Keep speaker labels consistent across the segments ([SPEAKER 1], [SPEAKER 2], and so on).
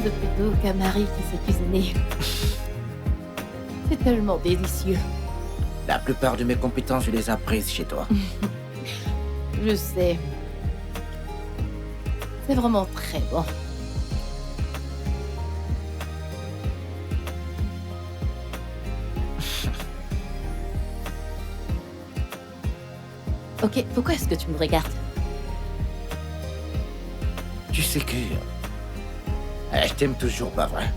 [SPEAKER 1] veux plutôt qu'un mari qui sait cuisiner. C'est tellement délicieux.
[SPEAKER 2] La plupart de mes compétences, je les ai apprises chez toi.
[SPEAKER 1] Je sais. C'est vraiment très bon. Ok, pourquoi est-ce que tu me regardes?
[SPEAKER 2] Tu sais que... je t'aime toujours, pas vrai?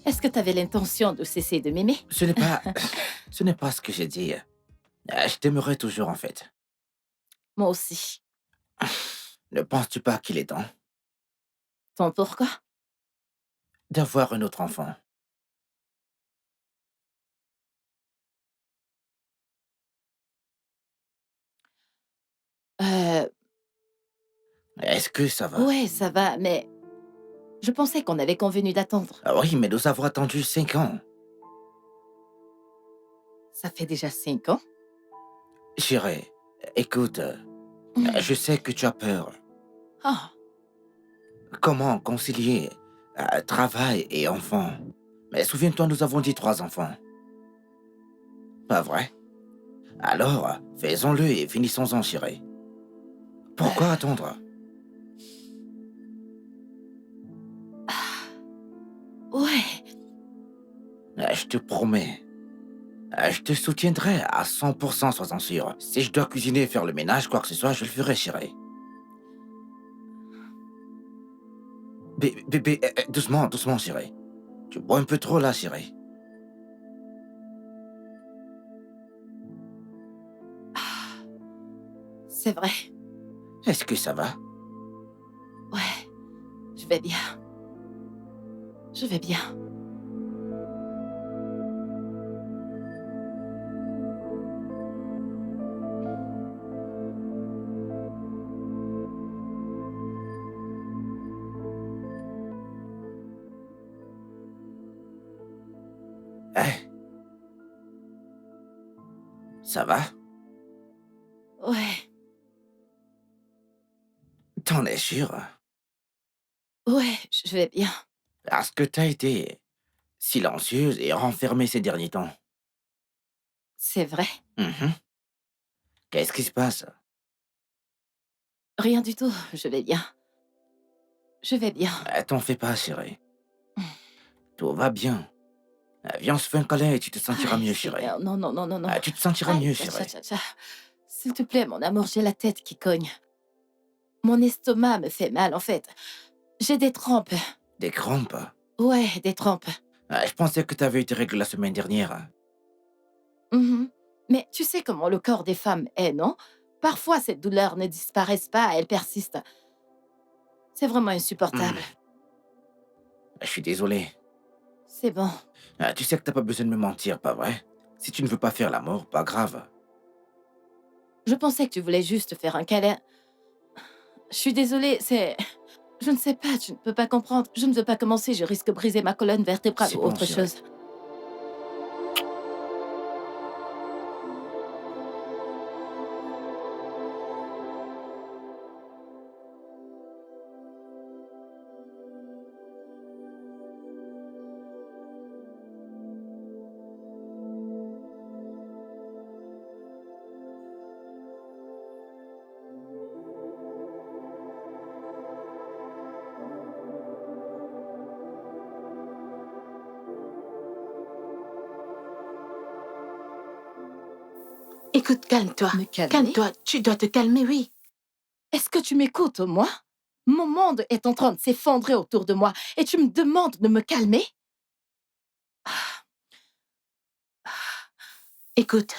[SPEAKER 1] Est-ce que tu avais l'intention de cesser de m'aimer?
[SPEAKER 2] Ce n'est pas... ce n'est pas ce que j'ai dit. Je t'aimerai toujours, en fait.
[SPEAKER 1] Moi aussi.
[SPEAKER 2] Ne penses-tu pas qu'il est temps
[SPEAKER 1] Ton pourquoi?
[SPEAKER 2] d'avoir un autre enfant?
[SPEAKER 1] Euh,
[SPEAKER 2] Est-ce que ça va?
[SPEAKER 1] ouais, ça va, mais je pensais qu'on avait convenu d'attendre.
[SPEAKER 2] Ah oui, mais nous avons attendu 5 ans.
[SPEAKER 1] Ça fait déjà 5 ans?
[SPEAKER 2] Chérie, écoute, je sais que tu as peur.
[SPEAKER 1] Ah,
[SPEAKER 2] Comment concilier travail et enfant? Mais souviens-toi, nous avons dit 3 enfants. Pas vrai? Alors, faisons-le et finissons-en, chérie. Pourquoi attendre?
[SPEAKER 1] ouais.
[SPEAKER 2] Je te promets. Je te soutiendrai à 100%, sois-en sûr. Si je dois cuisiner et faire le ménage, quoi que ce soit, je le ferai, chérie. Bébé, doucement, doucement, chérie. Tu bois un peu trop, là, chérie.
[SPEAKER 1] C'est vrai.
[SPEAKER 2] Est-ce que ça va?
[SPEAKER 1] Ouais, je vais bien. Je vais bien.
[SPEAKER 2] Hein? Ça va?
[SPEAKER 1] Ouais,
[SPEAKER 2] T'en es sûr?
[SPEAKER 1] ouais, je vais bien.
[SPEAKER 2] Parce que t'as été silencieuse et renfermée ces derniers temps.
[SPEAKER 1] C'est vrai.
[SPEAKER 2] Mhm. Qu'est-ce qui se passe?
[SPEAKER 1] Rien du tout, je vais bien. Je vais bien.
[SPEAKER 2] T'en fais pas, chérie. Tout va bien. Viens, on se fait un câlin et tu te sentiras
[SPEAKER 1] Aïe,
[SPEAKER 2] mieux, chérie.
[SPEAKER 1] Seigneur, non, non, non, non, non.
[SPEAKER 2] Tu te sentiras
[SPEAKER 1] Aïe,
[SPEAKER 2] mieux,
[SPEAKER 1] tcha, tcha,
[SPEAKER 2] chérie.
[SPEAKER 1] tcha, tcha. S'il te plaît, mon amour, j'ai la tête qui cogne. Mon estomac me fait mal, en fait. J'ai des trompes.
[SPEAKER 2] Des crampes?
[SPEAKER 1] Ouais, des trompes.
[SPEAKER 2] Je pensais que t'avais eu tes règles la semaine dernière.
[SPEAKER 1] Mhm. Mais tu sais comment le corps des femmes est, non? Parfois, ces douleurs ne disparaissent pas, elles persistent. C'est vraiment insupportable.
[SPEAKER 2] Je suis désolé.
[SPEAKER 1] C'est bon.
[SPEAKER 2] Tu sais que t'as pas besoin de me mentir, pas vrai? Si tu ne veux pas faire l'amour, pas grave.
[SPEAKER 1] Je pensais que tu voulais juste faire un câlin. Je suis désolée, c'est... Je ne sais pas, tu ne peux pas comprendre. Je ne veux pas commencer, je risque de briser ma colonne vertébrale
[SPEAKER 2] C'est
[SPEAKER 1] ou
[SPEAKER 2] bon,
[SPEAKER 1] autre
[SPEAKER 2] chérie.
[SPEAKER 1] chose.
[SPEAKER 3] Écoute, calme-toi.
[SPEAKER 1] Me calmer?
[SPEAKER 3] Calme-toi, tu dois te calmer, oui.
[SPEAKER 1] Est-ce que tu m'écoutes, moi? Mon monde est en train de s'effondrer autour de moi et tu me demandes de me calmer?
[SPEAKER 3] Écoute,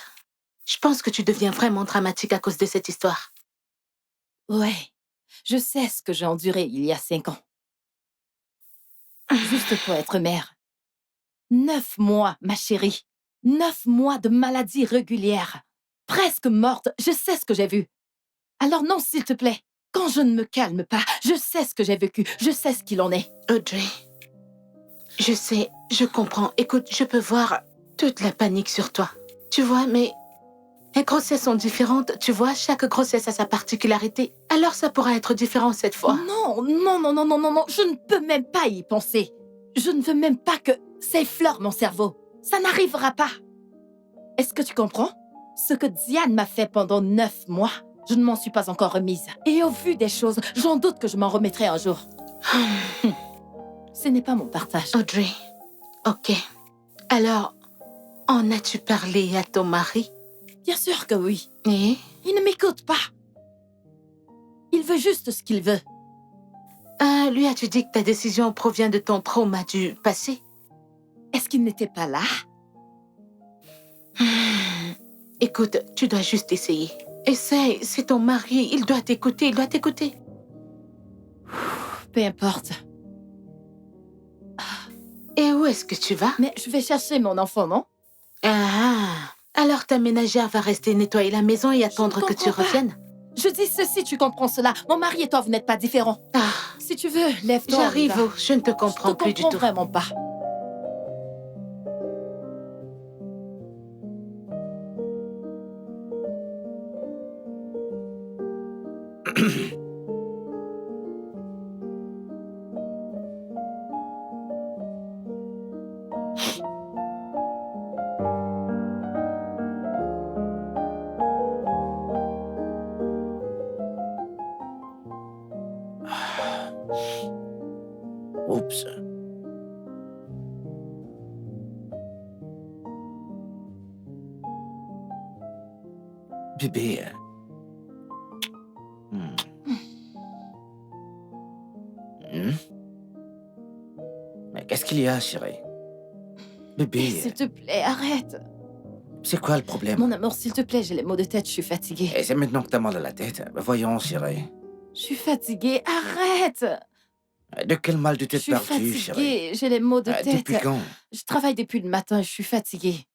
[SPEAKER 3] je pense que tu deviens vraiment dramatique à cause de cette histoire.
[SPEAKER 1] Ouais, je sais ce que j'ai enduré il y a 5 ans. Juste pour être mère. 9 mois, ma chérie. 9 mois de maladie régulière. Presque morte, je sais ce que j'ai vu. Alors non, s'il te plaît, quand je ne me calme pas, je sais ce que j'ai vécu, je sais ce qu'il en est.
[SPEAKER 3] Audrey, je sais, je comprends. Écoute, je peux voir toute la panique sur toi. Tu vois, mais Les grossesses sont différentes, tu vois, chaque grossesse a sa particularité. Alors ça pourra être différent cette fois.
[SPEAKER 1] Non, non, non, non, non, non, non, je ne peux même pas y penser. Je ne veux même pas que ça effleure mon cerveau. Ça n'arrivera pas. Est-ce que tu comprends? Ce que Diane m'a fait pendant 9 mois, je ne m'en suis pas encore remise. Et au vu des choses, j'en doute que je m'en remettrai un jour. Ce n'est pas mon partage.
[SPEAKER 3] Audrey, ok. Alors, en as-tu parlé à ton mari?
[SPEAKER 1] Bien sûr que oui.
[SPEAKER 3] Et?
[SPEAKER 1] Il ne m'écoute pas. Il veut juste ce qu'il veut.
[SPEAKER 3] Lui as-tu dit que ta décision provient de ton trauma du passé?
[SPEAKER 1] Est-ce qu'il n'était pas là?
[SPEAKER 3] Écoute, tu dois juste essayer. Essaye, c'est ton mari, il doit t'écouter,
[SPEAKER 1] Peu importe.
[SPEAKER 3] Et où est-ce que tu vas?
[SPEAKER 1] Mais je vais chercher mon enfant, non?
[SPEAKER 3] Alors ta ménagère va rester nettoyer la maison et attendre que tu
[SPEAKER 1] comprends pas.
[SPEAKER 3] reviennes?
[SPEAKER 1] Je dis ceci, tu comprends cela. Mon mari et toi, vous n'êtes pas différents. Si tu veux, lève-toi.
[SPEAKER 3] J'arrive,
[SPEAKER 1] on y va.
[SPEAKER 3] je ne te comprends plus du tout.
[SPEAKER 1] Vraiment pas.
[SPEAKER 2] Oups. Bébé. Mais qu'est-ce qu'il y a, chérie? Bébé,
[SPEAKER 1] S'il te plaît, arrête.
[SPEAKER 2] c'est quoi le problème?
[SPEAKER 1] Mon amour, s'il te plaît, j'ai les maux de tête, je suis fatiguée.
[SPEAKER 2] Et c'est maintenant que t'as mal à la tête. Voyons, chérie.
[SPEAKER 1] Je suis fatiguée, arrête.
[SPEAKER 2] De quel mal de
[SPEAKER 1] Je
[SPEAKER 2] tête
[SPEAKER 1] suis
[SPEAKER 2] parles-tu, chérie?
[SPEAKER 1] fatiguée, j'ai les maux de tête.
[SPEAKER 2] Depuis quand?
[SPEAKER 1] Je travaille depuis le matin, je suis fatiguée.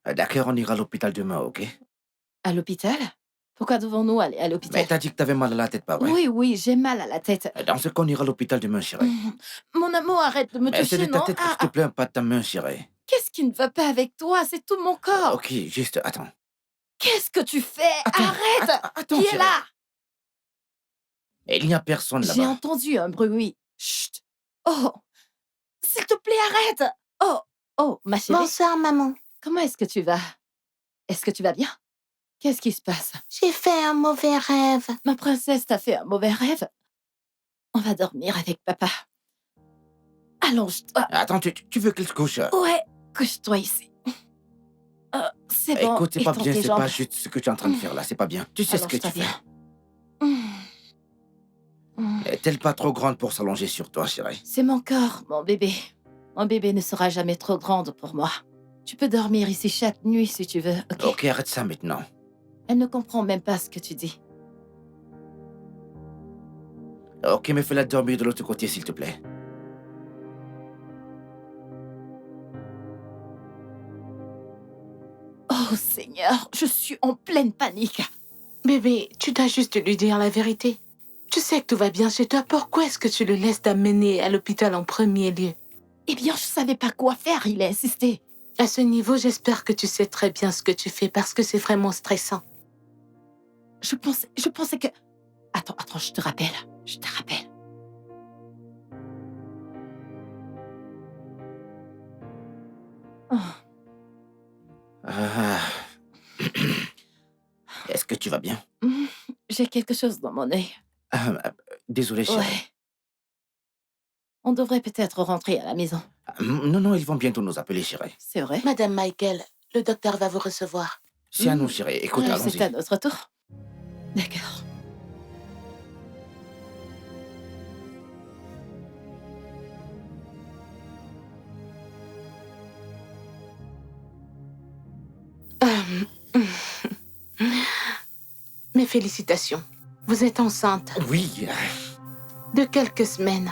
[SPEAKER 2] D'accord, on ira à l'hôpital demain, ok?
[SPEAKER 1] À l'hôpital? Pourquoi devons-nous aller à l'hôpital?
[SPEAKER 2] Mais t'as dit que t'avais mal à la tête, pas vrai?
[SPEAKER 1] Oui, oui, j'ai mal à la tête.
[SPEAKER 2] Dans ce cas, on ira à l'hôpital demain, chérie.
[SPEAKER 1] Mon amour, arrête de me
[SPEAKER 2] Mais c'est
[SPEAKER 1] toucher,
[SPEAKER 2] de ta
[SPEAKER 1] non?
[SPEAKER 2] tête que je te plains, pas de ta main, chérie.
[SPEAKER 1] Qu'est-ce qui ne va pas avec toi? C'est tout mon corps.
[SPEAKER 2] Ok, juste, attends.
[SPEAKER 1] Qu'est-ce que tu fais?
[SPEAKER 2] Attends,
[SPEAKER 1] Arrête!
[SPEAKER 2] Attends,
[SPEAKER 1] Qui est
[SPEAKER 2] chérie.
[SPEAKER 1] là?
[SPEAKER 2] Il n'y a personne
[SPEAKER 1] J'ai
[SPEAKER 2] là-bas.
[SPEAKER 1] entendu un bruit. Chut! Oh! S'il te plaît, arrête! Oh! Oh, ma chérie.
[SPEAKER 3] Bonsoir, maman.
[SPEAKER 1] Comment est-ce que tu vas? Est-ce que tu vas bien? Qu'est-ce qui se passe?
[SPEAKER 3] J'ai fait un mauvais rêve.
[SPEAKER 1] Ma princesse, t'as fait un mauvais rêve? On va dormir avec papa. Allonge-toi.
[SPEAKER 2] Attends, tu veux qu'il se couche?
[SPEAKER 1] Ouais, couche-toi ici. C'est bon.
[SPEAKER 2] Écoute, c'est pas
[SPEAKER 1] étends
[SPEAKER 2] bien,
[SPEAKER 1] tes
[SPEAKER 2] c'est
[SPEAKER 1] jambes.
[SPEAKER 2] pas juste ce que tu es en train de faire là, c'est pas bien. Tu sais ce que tu
[SPEAKER 1] Allonge-toi
[SPEAKER 2] fais.
[SPEAKER 1] bien.
[SPEAKER 2] Est-elle pas trop grande pour s'allonger sur toi, chérie?
[SPEAKER 1] C'est mon corps, mon bébé. Mon bébé ne sera jamais trop grande pour moi. Tu peux dormir ici chaque nuit si tu veux, ok?
[SPEAKER 2] Ok, arrête ça maintenant.
[SPEAKER 1] Elle ne comprend même pas ce que tu dis.
[SPEAKER 2] Ok, mais fais-la dormir de l'autre côté, s'il te plaît.
[SPEAKER 1] Oh Seigneur, je suis en pleine panique.
[SPEAKER 3] Bébé, tu dois juste lui dire la vérité. Tu sais que tout va bien chez toi, pourquoi est-ce que tu le laisses t'amener à l'hôpital en premier lieu?
[SPEAKER 1] Eh bien, je savais pas quoi faire, il a insisté.
[SPEAKER 3] À ce niveau, j'espère que tu sais très bien ce que tu fais parce que c'est vraiment stressant.
[SPEAKER 1] Je pensais que... Attends, je te rappelle. Je te rappelle. Oh.
[SPEAKER 2] Est-ce que tu vas bien?
[SPEAKER 1] J'ai quelque chose dans mon œil.
[SPEAKER 2] Désolé, chérie.
[SPEAKER 1] Ouais. On devrait peut-être rentrer à la maison.
[SPEAKER 2] Non, ils vont bientôt nous appeler, chérie.
[SPEAKER 1] C'est vrai?
[SPEAKER 3] Madame Michael, le docteur va vous recevoir.
[SPEAKER 2] C'est à nous, chérie. Écoute, allons-y.
[SPEAKER 1] C'est à notre tour. D'accord.
[SPEAKER 3] Mes félicitations. Vous êtes enceinte
[SPEAKER 2] Oui.
[SPEAKER 3] de quelques semaines.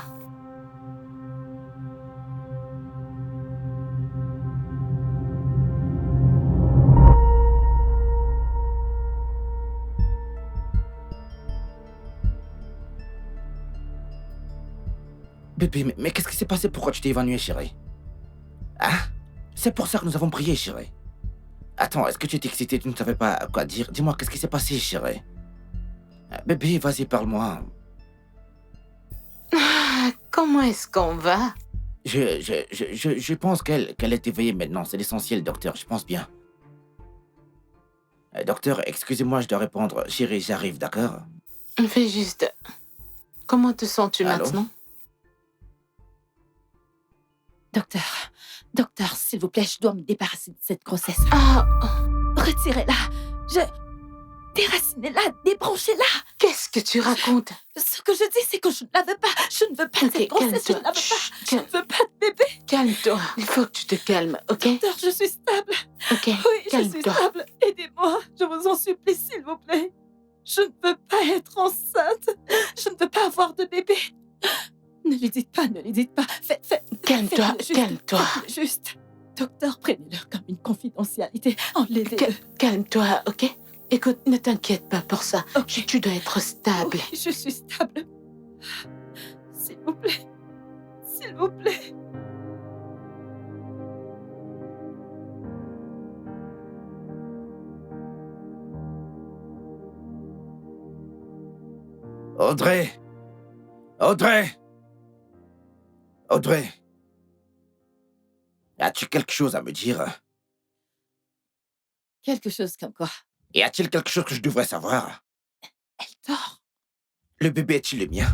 [SPEAKER 2] Bébé, mais qu'est-ce qui s'est passé? Pourquoi tu t'es évanouie, chérie? Hein? C'est pour ça que nous avons prié, chérie. Attends, est-ce que tu étais excitée? Tu ne savais pas quoi dire? Dis-moi, qu'est-ce qui s'est passé, chérie? Bébé, vas-y, parle-moi.
[SPEAKER 3] Ah, comment est-ce qu'on va?
[SPEAKER 2] Je pense qu'elle est éveillée maintenant. C'est l'essentiel, docteur. Je pense bien. Docteur, excusez-moi, je dois répondre. Chérie, j'arrive, d'accord?
[SPEAKER 3] Fais juste... Comment te sens-tu
[SPEAKER 2] Allô?
[SPEAKER 3] maintenant?
[SPEAKER 1] Docteur, s'il vous plaît, je dois me débarrasser de cette grossesse.
[SPEAKER 3] Ah,
[SPEAKER 1] Retirez-la. Déracinez-la, débranchez-la.
[SPEAKER 3] qu'est-ce que tu racontes?
[SPEAKER 1] Ce que je dis, c'est que je ne la veux pas. Je ne veux pas de
[SPEAKER 3] Ok,
[SPEAKER 1] cette grossesse, je ne la veux
[SPEAKER 3] calme-toi.
[SPEAKER 1] pas. Je ne veux pas de bébé.
[SPEAKER 3] Calme-toi. Il faut que tu te calmes, ok?
[SPEAKER 1] Docteur, je suis stable.
[SPEAKER 3] Ok,
[SPEAKER 1] Oui, je suis
[SPEAKER 3] calme-toi.
[SPEAKER 1] stable. Aidez-moi, je vous en supplie, s'il vous plaît. Je ne veux pas être enceinte. Je ne veux pas avoir de bébé. Ne lui dites pas, ne lui dites pas.
[SPEAKER 3] Calme-toi,
[SPEAKER 1] faites-le juste,
[SPEAKER 3] calme-toi.
[SPEAKER 1] faites-le juste. Docteur, prenez-le comme une confidentialité. Enlevez-le.
[SPEAKER 3] Calme-toi, ok? Écoute, ne t'inquiète pas pour ça.
[SPEAKER 1] Ok.
[SPEAKER 3] Tu dois être stable.
[SPEAKER 1] Oui, je suis stable. S'il vous plaît. S'il vous plaît.
[SPEAKER 2] Audrey! Audrey! Audrey! As-tu quelque chose à me dire?
[SPEAKER 1] Quelque chose comme quoi?
[SPEAKER 2] Y a-t-il quelque chose que je devrais savoir?
[SPEAKER 1] Elle dort.
[SPEAKER 2] Le bébé est-il le mien?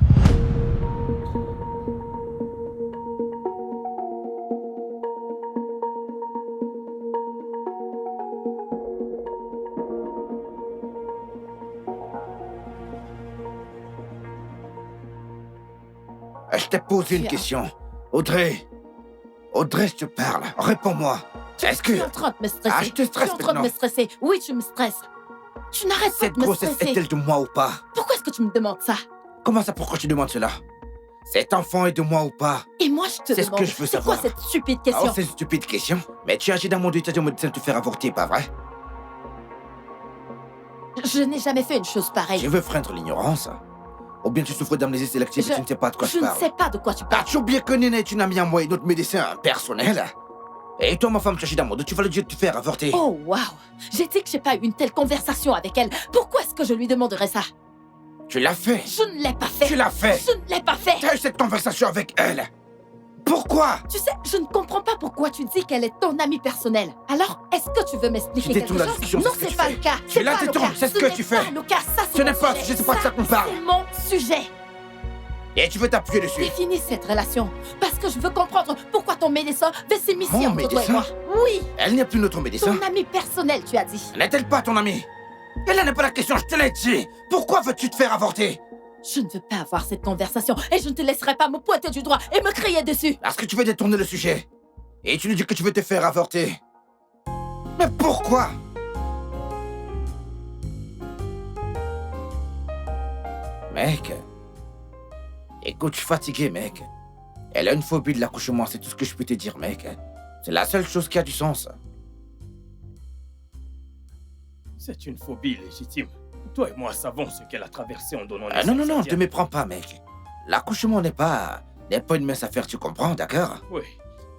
[SPEAKER 2] Je t'ai posé une
[SPEAKER 1] Tiens.
[SPEAKER 2] question. Audrey! Audrey, je te parle. Réponds-moi. Est-ce que
[SPEAKER 1] Tu es en train de me stresser.
[SPEAKER 2] Ah, je te stresse
[SPEAKER 1] Tu es en train de
[SPEAKER 2] maintenant.
[SPEAKER 1] me stresser. Oui, tu me stresses. Tu n'arrêtes pas
[SPEAKER 2] cette
[SPEAKER 1] de me
[SPEAKER 2] grossesse
[SPEAKER 1] stresser.
[SPEAKER 2] est-elle de moi ou pas?
[SPEAKER 1] Pourquoi est-ce que tu me demandes ça?
[SPEAKER 2] Comment ça, pourquoi tu demandes cela? Cet enfant est de moi ou pas?
[SPEAKER 1] Et moi, je te
[SPEAKER 2] C'est ce
[SPEAKER 1] demande.
[SPEAKER 2] que je veux
[SPEAKER 1] C'est quoi
[SPEAKER 2] savoir.
[SPEAKER 1] cette stupide
[SPEAKER 2] Oh,
[SPEAKER 1] question?
[SPEAKER 2] c'est une stupide question. Mais tu agis dans mon dos, tu as dit au médecin de te faire avorter, pas vrai?
[SPEAKER 1] Je n'ai jamais fait une chose pareille.
[SPEAKER 2] Tu veux freindre l'ignorance? Ou bien tu souffres d'amnésie sélective et tu ne sais pas de quoi je
[SPEAKER 1] Je ne
[SPEAKER 2] parle?
[SPEAKER 1] sais pas de quoi tu parles.
[SPEAKER 2] As-tu oublié que Néné est une amie à moi et notre médecin personnel? Et toi, ma femme, tu agis dans mon dos, tu vas le dire de te faire avorter.
[SPEAKER 1] Oh, waouh! J'ai dit que j'ai pas eu une telle conversation avec elle. Pourquoi est-ce que je lui demanderais ça?
[SPEAKER 2] Tu l'as fait.
[SPEAKER 1] Je ne l'ai pas fait.
[SPEAKER 2] Tu l'as fait.
[SPEAKER 1] Je ne l'ai pas fait.
[SPEAKER 2] Tu as eu cette conversation avec elle. Pourquoi?
[SPEAKER 1] Tu sais, je ne comprends pas pourquoi tu dis qu'elle est ton amie personnelle. Alors, est-ce que tu veux m'expliquer
[SPEAKER 2] Tu détournes
[SPEAKER 1] quelque
[SPEAKER 2] la
[SPEAKER 1] chose?
[SPEAKER 2] discussion,
[SPEAKER 1] Non,
[SPEAKER 2] c'est ce que
[SPEAKER 1] c'est
[SPEAKER 2] tu
[SPEAKER 1] pas
[SPEAKER 2] fais.
[SPEAKER 1] le cas.
[SPEAKER 2] Tu
[SPEAKER 1] C'est
[SPEAKER 2] la
[SPEAKER 1] pas le
[SPEAKER 2] détournes,
[SPEAKER 1] cas.
[SPEAKER 2] c'est ce que tu fais.
[SPEAKER 1] Ce n'est pas le cas. Ça,
[SPEAKER 2] Ce
[SPEAKER 1] c'est
[SPEAKER 2] n'est
[SPEAKER 1] mon
[SPEAKER 2] pas-
[SPEAKER 1] sujet.
[SPEAKER 2] je sais pas de
[SPEAKER 1] Ça,
[SPEAKER 2] ça qu'on parle.
[SPEAKER 1] C'est mon sujet.
[SPEAKER 2] Et tu veux t'appuyer dessus.
[SPEAKER 1] Définis cette relation. Parce que je veux comprendre pourquoi ton médecin veut s'immiscer
[SPEAKER 2] Mon
[SPEAKER 1] entre toi et
[SPEAKER 2] médecin?
[SPEAKER 1] moi. Oui,
[SPEAKER 2] Elle n'est plus notre médecin.
[SPEAKER 1] ton ami personnel, tu as dit.
[SPEAKER 2] N'est-elle pas ton amie? Et là n'est pas la question, je te l'ai dit. Pourquoi veux-tu te faire avorter?
[SPEAKER 1] Je ne veux pas avoir cette conversation et je ne te laisserai pas me pointer du doigt et me crier dessus.
[SPEAKER 2] Parce que tu veux détourner le sujet. Et tu lui dis que tu veux te faire avorter. Mais pourquoi? Mec. Écoute, je suis fatigué, mec. Elle a une phobie de l'accouchement, c'est tout ce que je peux te dire, mec. C'est la seule chose qui a du sens.
[SPEAKER 4] C'est une phobie légitime. Toi et moi savons ce qu'elle a traversé en donnant
[SPEAKER 2] Non, non,
[SPEAKER 4] naissance à
[SPEAKER 2] non, ne
[SPEAKER 4] Diane.
[SPEAKER 2] te méprends pas, mec. L'accouchement n'est pas une mince affaire, tu comprends, d'accord?
[SPEAKER 4] Oui,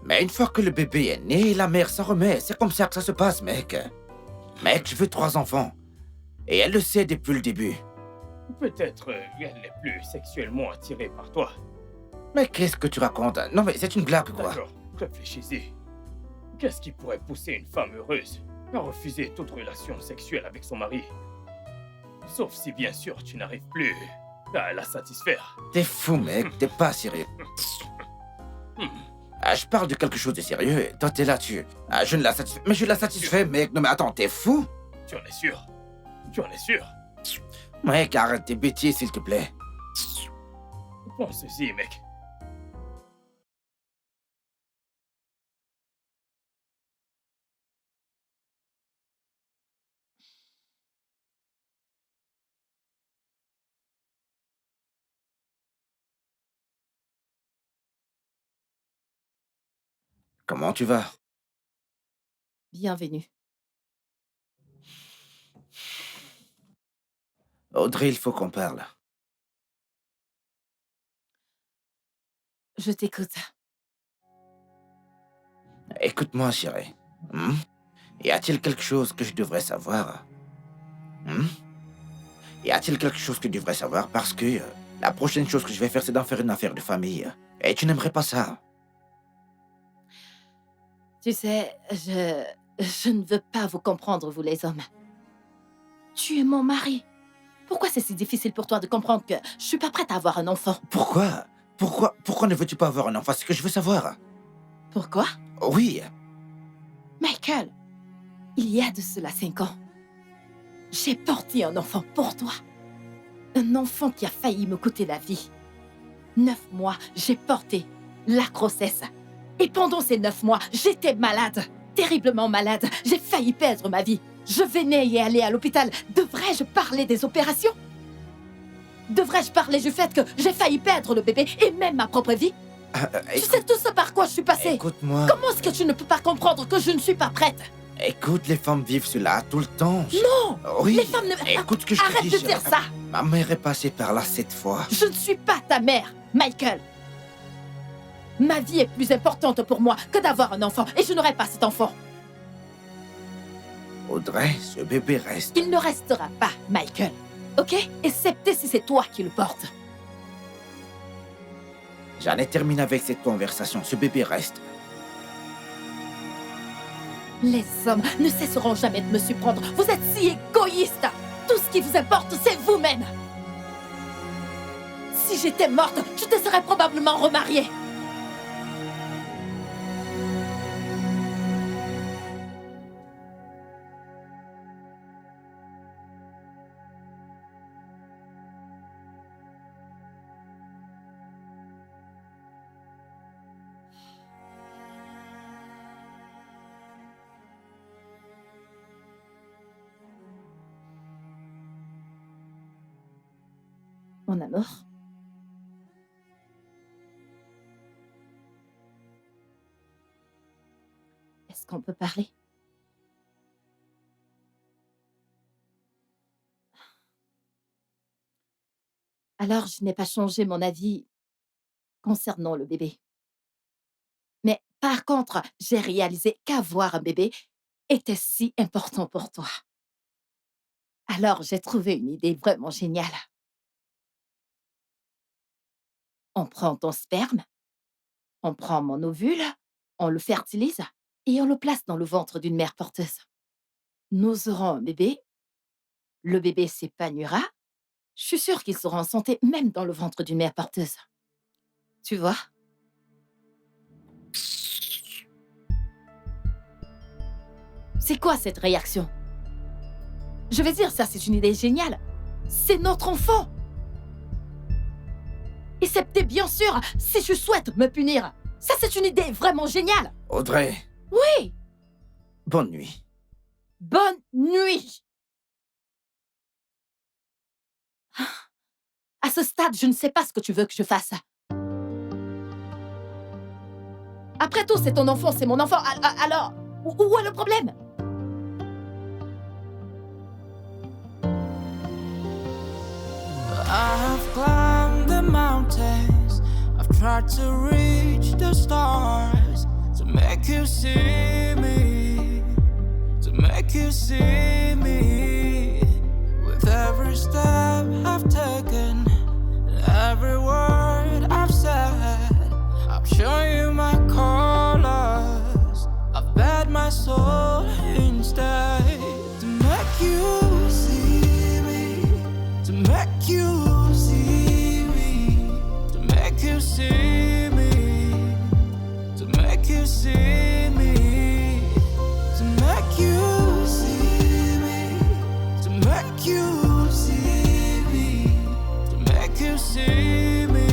[SPEAKER 2] Mais une fois que le bébé est né, la mère s'en remet. C'est comme ça que ça se passe, mec. Mec, je veux 3 enfants. Et elle le sait depuis le début.
[SPEAKER 4] peut-être elle n'est plus sexuellement attirée par toi.
[SPEAKER 2] Mais qu'est-ce que tu racontes? Non, mais c'est une blague, quoi.
[SPEAKER 4] D'accord, réfléchis-y. Qu'est-ce qui pourrait pousser une femme heureuse à refuser toute relation sexuelle avec son mari? Sauf si bien sûr tu n'arrives plus à la satisfaire.
[SPEAKER 2] T'es fou, mec. T'es pas sérieux.
[SPEAKER 4] Hmm.
[SPEAKER 2] Ah, je parle de quelque chose de sérieux. Et toi, t'es là, je ne la satisfais. Mais je la satisfais, mec. Non, mais attends, t'es fou?
[SPEAKER 4] Tu en es sûr? Tu en es sûr?
[SPEAKER 2] Mec, arrête tes bêtises, s'il te plaît.
[SPEAKER 4] Pense-y, mec.
[SPEAKER 2] Comment tu vas?
[SPEAKER 1] Bienvenue.
[SPEAKER 2] Audrey, il faut qu'on parle.
[SPEAKER 1] Je t'écoute.
[SPEAKER 2] Écoute-moi, chérie. Y a-t-il quelque chose que je devrais savoir? Y a-t-il quelque chose que je devrais savoir? Parce que la prochaine chose que je vais faire, c'est d'en faire une affaire de famille. Et tu n'aimerais pas ça.
[SPEAKER 1] Tu sais, je ne veux pas vous comprendre, vous les hommes. Tu es mon mari. Pourquoi c'est si difficile pour toi de comprendre que je suis pas prête à avoir un enfant?
[SPEAKER 2] Pourquoi? Pourquoi ne veux-tu pas avoir un enfant? C'est ce que je veux savoir.
[SPEAKER 1] Pourquoi?
[SPEAKER 2] Oui.
[SPEAKER 1] Michael, il y a de cela 5 ans, j'ai porté un enfant pour toi. Un enfant qui a failli me coûter la vie. 9 mois, j'ai porté la grossesse. Et pendant ces 9 mois, j'étais malade. Terriblement malade. J'ai failli perdre ma vie. Je venais y aller à l'hôpital. Devrais-je parler des opérations? Devrais-je parler du fait que j'ai failli perdre le bébé et même ma propre vie? Tu sais tout ce par quoi je suis passée.
[SPEAKER 2] Écoute-moi.
[SPEAKER 1] Comment est-ce que tu ne peux pas comprendre que je ne suis pas prête?
[SPEAKER 2] Écoute, les femmes vivent cela tout le temps.
[SPEAKER 1] Non!
[SPEAKER 2] Oui.
[SPEAKER 1] Les femmes ne...
[SPEAKER 2] Écoute ce que je te
[SPEAKER 1] Arrête
[SPEAKER 2] dis.
[SPEAKER 1] de dire ça!
[SPEAKER 2] Ma mère est passée par là 7 fois.
[SPEAKER 1] Je ne suis pas ta mère, Michael. Ma vie est plus importante pour moi que d'avoir un enfant et je n'aurai pas cet enfant.
[SPEAKER 2] Audrey, ce bébé reste.
[SPEAKER 1] Il ne restera pas, Michael. Ok? Excepté si c'est toi qui le portes.
[SPEAKER 2] J'en ai terminé avec cette conversation. Ce bébé reste.
[SPEAKER 1] Les hommes ne cesseront jamais de me surprendre. Vous êtes si égoïste. Tout ce qui vous importe, c'est vous-même. Si j'étais morte, je te serais probablement remariée. Mon amour. Est-ce qu'on peut parler? Alors, je n'ai pas changé mon avis concernant le bébé. Mais par contre, j'ai réalisé qu'avoir un bébé était si important pour toi. Alors, j'ai trouvé une idée vraiment géniale. On prend ton sperme, on prend mon ovule, on le fertilise et on le place dans le ventre d'une mère porteuse. Nous aurons un bébé, le bébé s'épanouira, je suis sûre qu'il sera en santé même dans le ventre d'une mère porteuse. Tu vois? C'est quoi cette réaction? Je veux dire, ça c'est une idée géniale. C'est notre enfant. Excepté bien sûr, si je souhaite me punir. Ça c'est une idée vraiment géniale.
[SPEAKER 2] Audrey.
[SPEAKER 1] Oui.
[SPEAKER 2] Bonne nuit.
[SPEAKER 1] Bonne nuit. À ce stade, je ne sais pas ce que tu veux que je fasse. Après tout, c'est ton enfant, c'est mon enfant. Alors, où est le problème?
[SPEAKER 5] I've climbed the mountains, I've tried to reach the stars, to make you see me, to make you see me. With every step I've taken, and every word I've said, I've shown you my colors, I've bared my soul instead, to make you see me, to make you see me, to make you see me, to make you see me, to make you see me, to make you see me, to make you see me,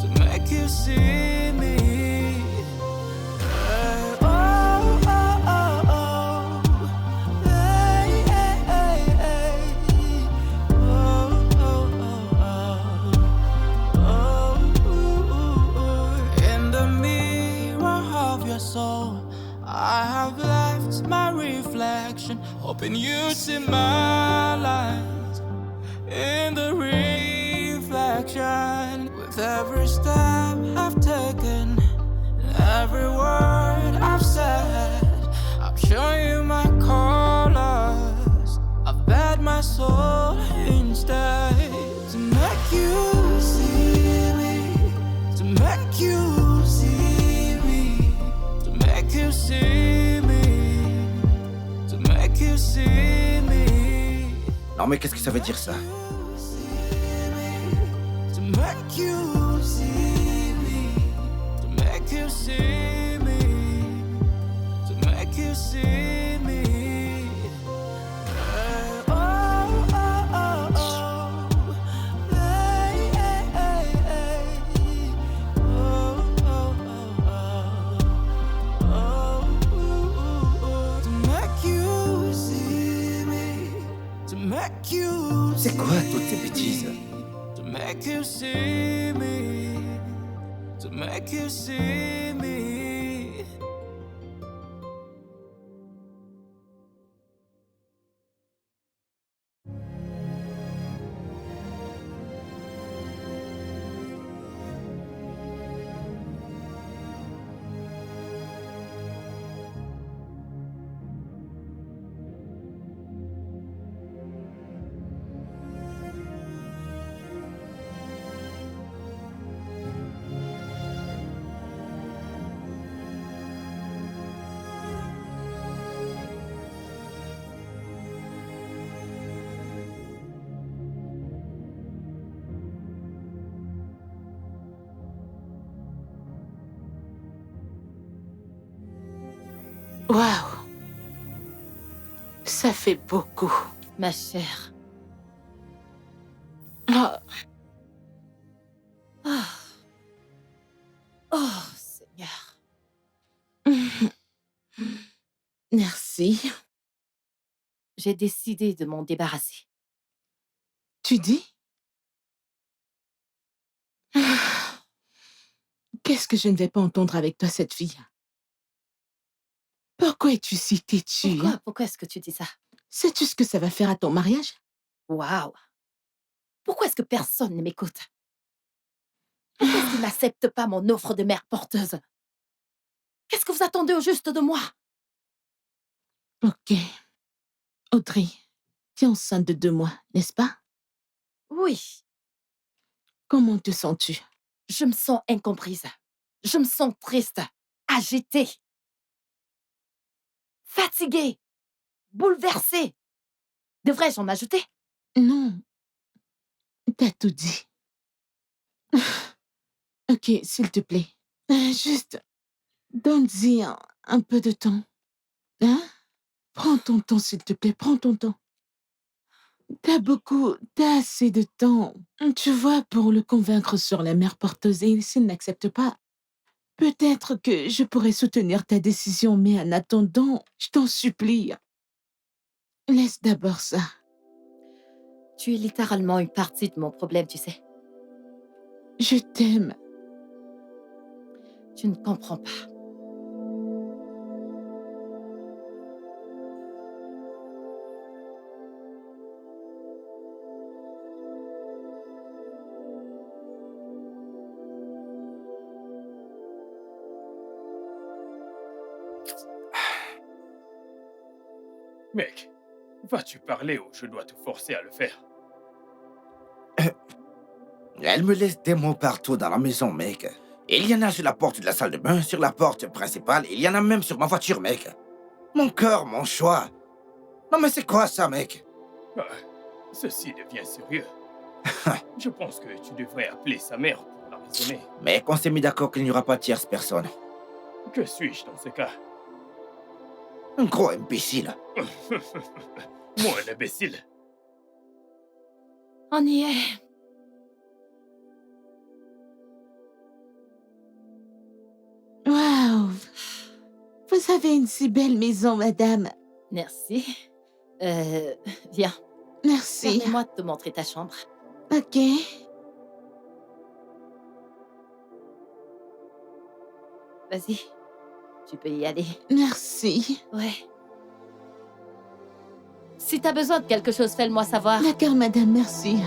[SPEAKER 5] to make you see me. Oh, oh, oh, oh. Hey, hey, hey, hey. Oh, oh, oh, oh. Oh, in the mirror of your soul, I have left my reflection, hoping you see my light in the reflection. With every step I've taken, and every word I've said, I've showing you my colors. I've bared my soul instead to make you see me, to make you see me, to make you see me, to make you see me.
[SPEAKER 2] Non mais qu'est-ce que ça veut dire ça?
[SPEAKER 5] To make you see me, to make you see me, to make you see me. Oh, oh, oh, oh. Hey, hey, hey, hey. Oh, oh, oh, oh. Oh, ooh, ooh, ooh. To make you see me, to make you see
[SPEAKER 2] C'est quoi toutes ces bêtises?
[SPEAKER 5] to make you see me, to make you see me.
[SPEAKER 3] Waouh! Ça fait beaucoup.
[SPEAKER 1] Ma chère.
[SPEAKER 3] Oh,
[SPEAKER 1] Oh. Oh, Seigneur.
[SPEAKER 3] merci.
[SPEAKER 1] J'ai décidé de m'en débarrasser.
[SPEAKER 3] Tu dis? Qu'est-ce que je ne vais pas entendre avec toi, cette fille? Pourquoi es-tu si têtue?
[SPEAKER 1] Pourquoi est-ce que tu dis ça?
[SPEAKER 3] Sais-tu ce que ça va faire à ton mariage?
[SPEAKER 1] Waouh! Pourquoi est-ce que personne ne m'écoute? Pourquoi est-ce qu'ils n'acceptent pas mon offre de mère porteuse? Qu'est-ce que vous attendez au juste de moi?
[SPEAKER 3] Ok. Audrey, tu es enceinte de 2 mois, n'est-ce pas?
[SPEAKER 1] Oui,
[SPEAKER 3] Comment te sens-tu?
[SPEAKER 1] je me sens incomprise. Je me sens triste, agitée, fatiguée, bouleversée. Devrais-je en ajouter?
[SPEAKER 3] Non, t'as tout dit. Ok, s'il te plaît. Juste, donne-y un peu de temps. Hein? Prends ton temps, s'il te plaît, prends ton temps. T'as assez de temps. Tu vois, pour le convaincre sur la mère porteuse et s'il n'accepte pas, peut-être que je pourrais soutenir ta décision, mais en attendant, je t'en supplie, laisse d'abord ça.
[SPEAKER 1] Tu es littéralement une partie de mon problème, tu sais.
[SPEAKER 3] Je t'aime.
[SPEAKER 1] Tu ne comprends pas.
[SPEAKER 4] Mec, vas-tu parler ou je dois te forcer à le faire?
[SPEAKER 2] Elle me laisse des mots partout dans la maison, mec. Il y en a sur la porte de la salle de bain, sur la porte principale, il y en a même sur ma voiture, mec. Mon corps, mon choix. Non mais c'est quoi ça, mec?
[SPEAKER 4] Ah, ceci devient sérieux. Je pense que tu devrais appeler sa mère pour la raisonner.
[SPEAKER 2] Mec, on s'est mis d'accord qu'il n'y aura pas de tierce personne.
[SPEAKER 4] Que suis-je dans ce cas?
[SPEAKER 2] Un gros imbécile.
[SPEAKER 4] Moi, un imbécile.
[SPEAKER 1] On y est.
[SPEAKER 3] Waouh! Vous avez une si belle maison, madame.
[SPEAKER 1] Merci. Viens,
[SPEAKER 3] Merci.
[SPEAKER 1] permets-moi de te montrer ta chambre.
[SPEAKER 3] Ok.
[SPEAKER 1] Vas-y, tu peux y aller.
[SPEAKER 3] Merci.
[SPEAKER 1] Ouais. Si t'as besoin de quelque chose, fais-le-moi savoir.
[SPEAKER 3] D'accord, madame, merci.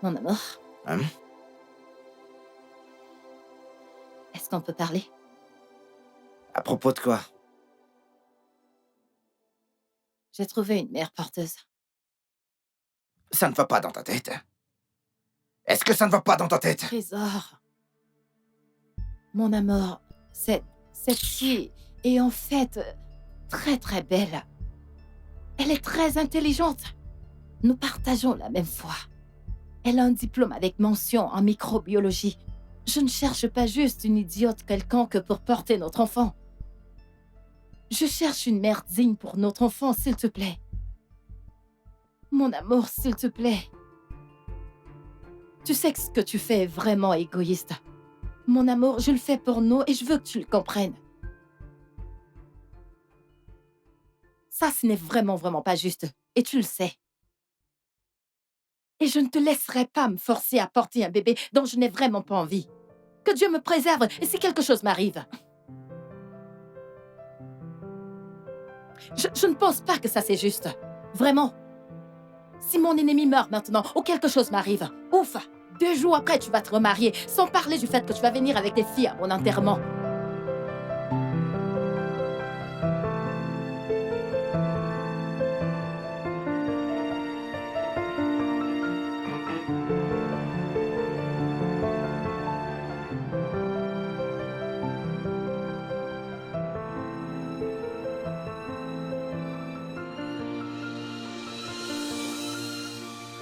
[SPEAKER 1] Mon amour,
[SPEAKER 2] Hein?
[SPEAKER 1] est-ce qu'on peut parler?
[SPEAKER 2] À propos de quoi?
[SPEAKER 1] J'ai trouvé une mère porteuse.
[SPEAKER 2] Ça ne va pas dans ta tête? Est-ce que ça ne va pas dans ta tête?
[SPEAKER 1] Trésor. Mon amour, cette fille est en fait très très belle. Elle est très intelligente. Nous partageons la même foi. Elle a un diplôme avec mention en microbiologie. Je ne cherche pas juste une idiote quelconque pour porter notre enfant. Je cherche une mère digne pour notre enfant, s'il te plaît. Mon amour, s'il te plaît. Tu sais que ce que tu fais est vraiment égoïste. Mon amour, je le fais pour nous et je veux que tu le comprennes. Ça, ce n'est vraiment pas juste. Et tu le sais. Et je ne te laisserai pas me forcer à porter un bébé dont je n'ai vraiment pas envie. Que Dieu me préserve et si quelque chose m'arrive. Je ne pense pas que ça c'est juste. Vraiment. Si mon ennemi meurt maintenant ou quelque chose m'arrive, ouf, 2 jours après tu vas te remarier, sans parler du fait que tu vas venir avec tes filles à mon enterrement.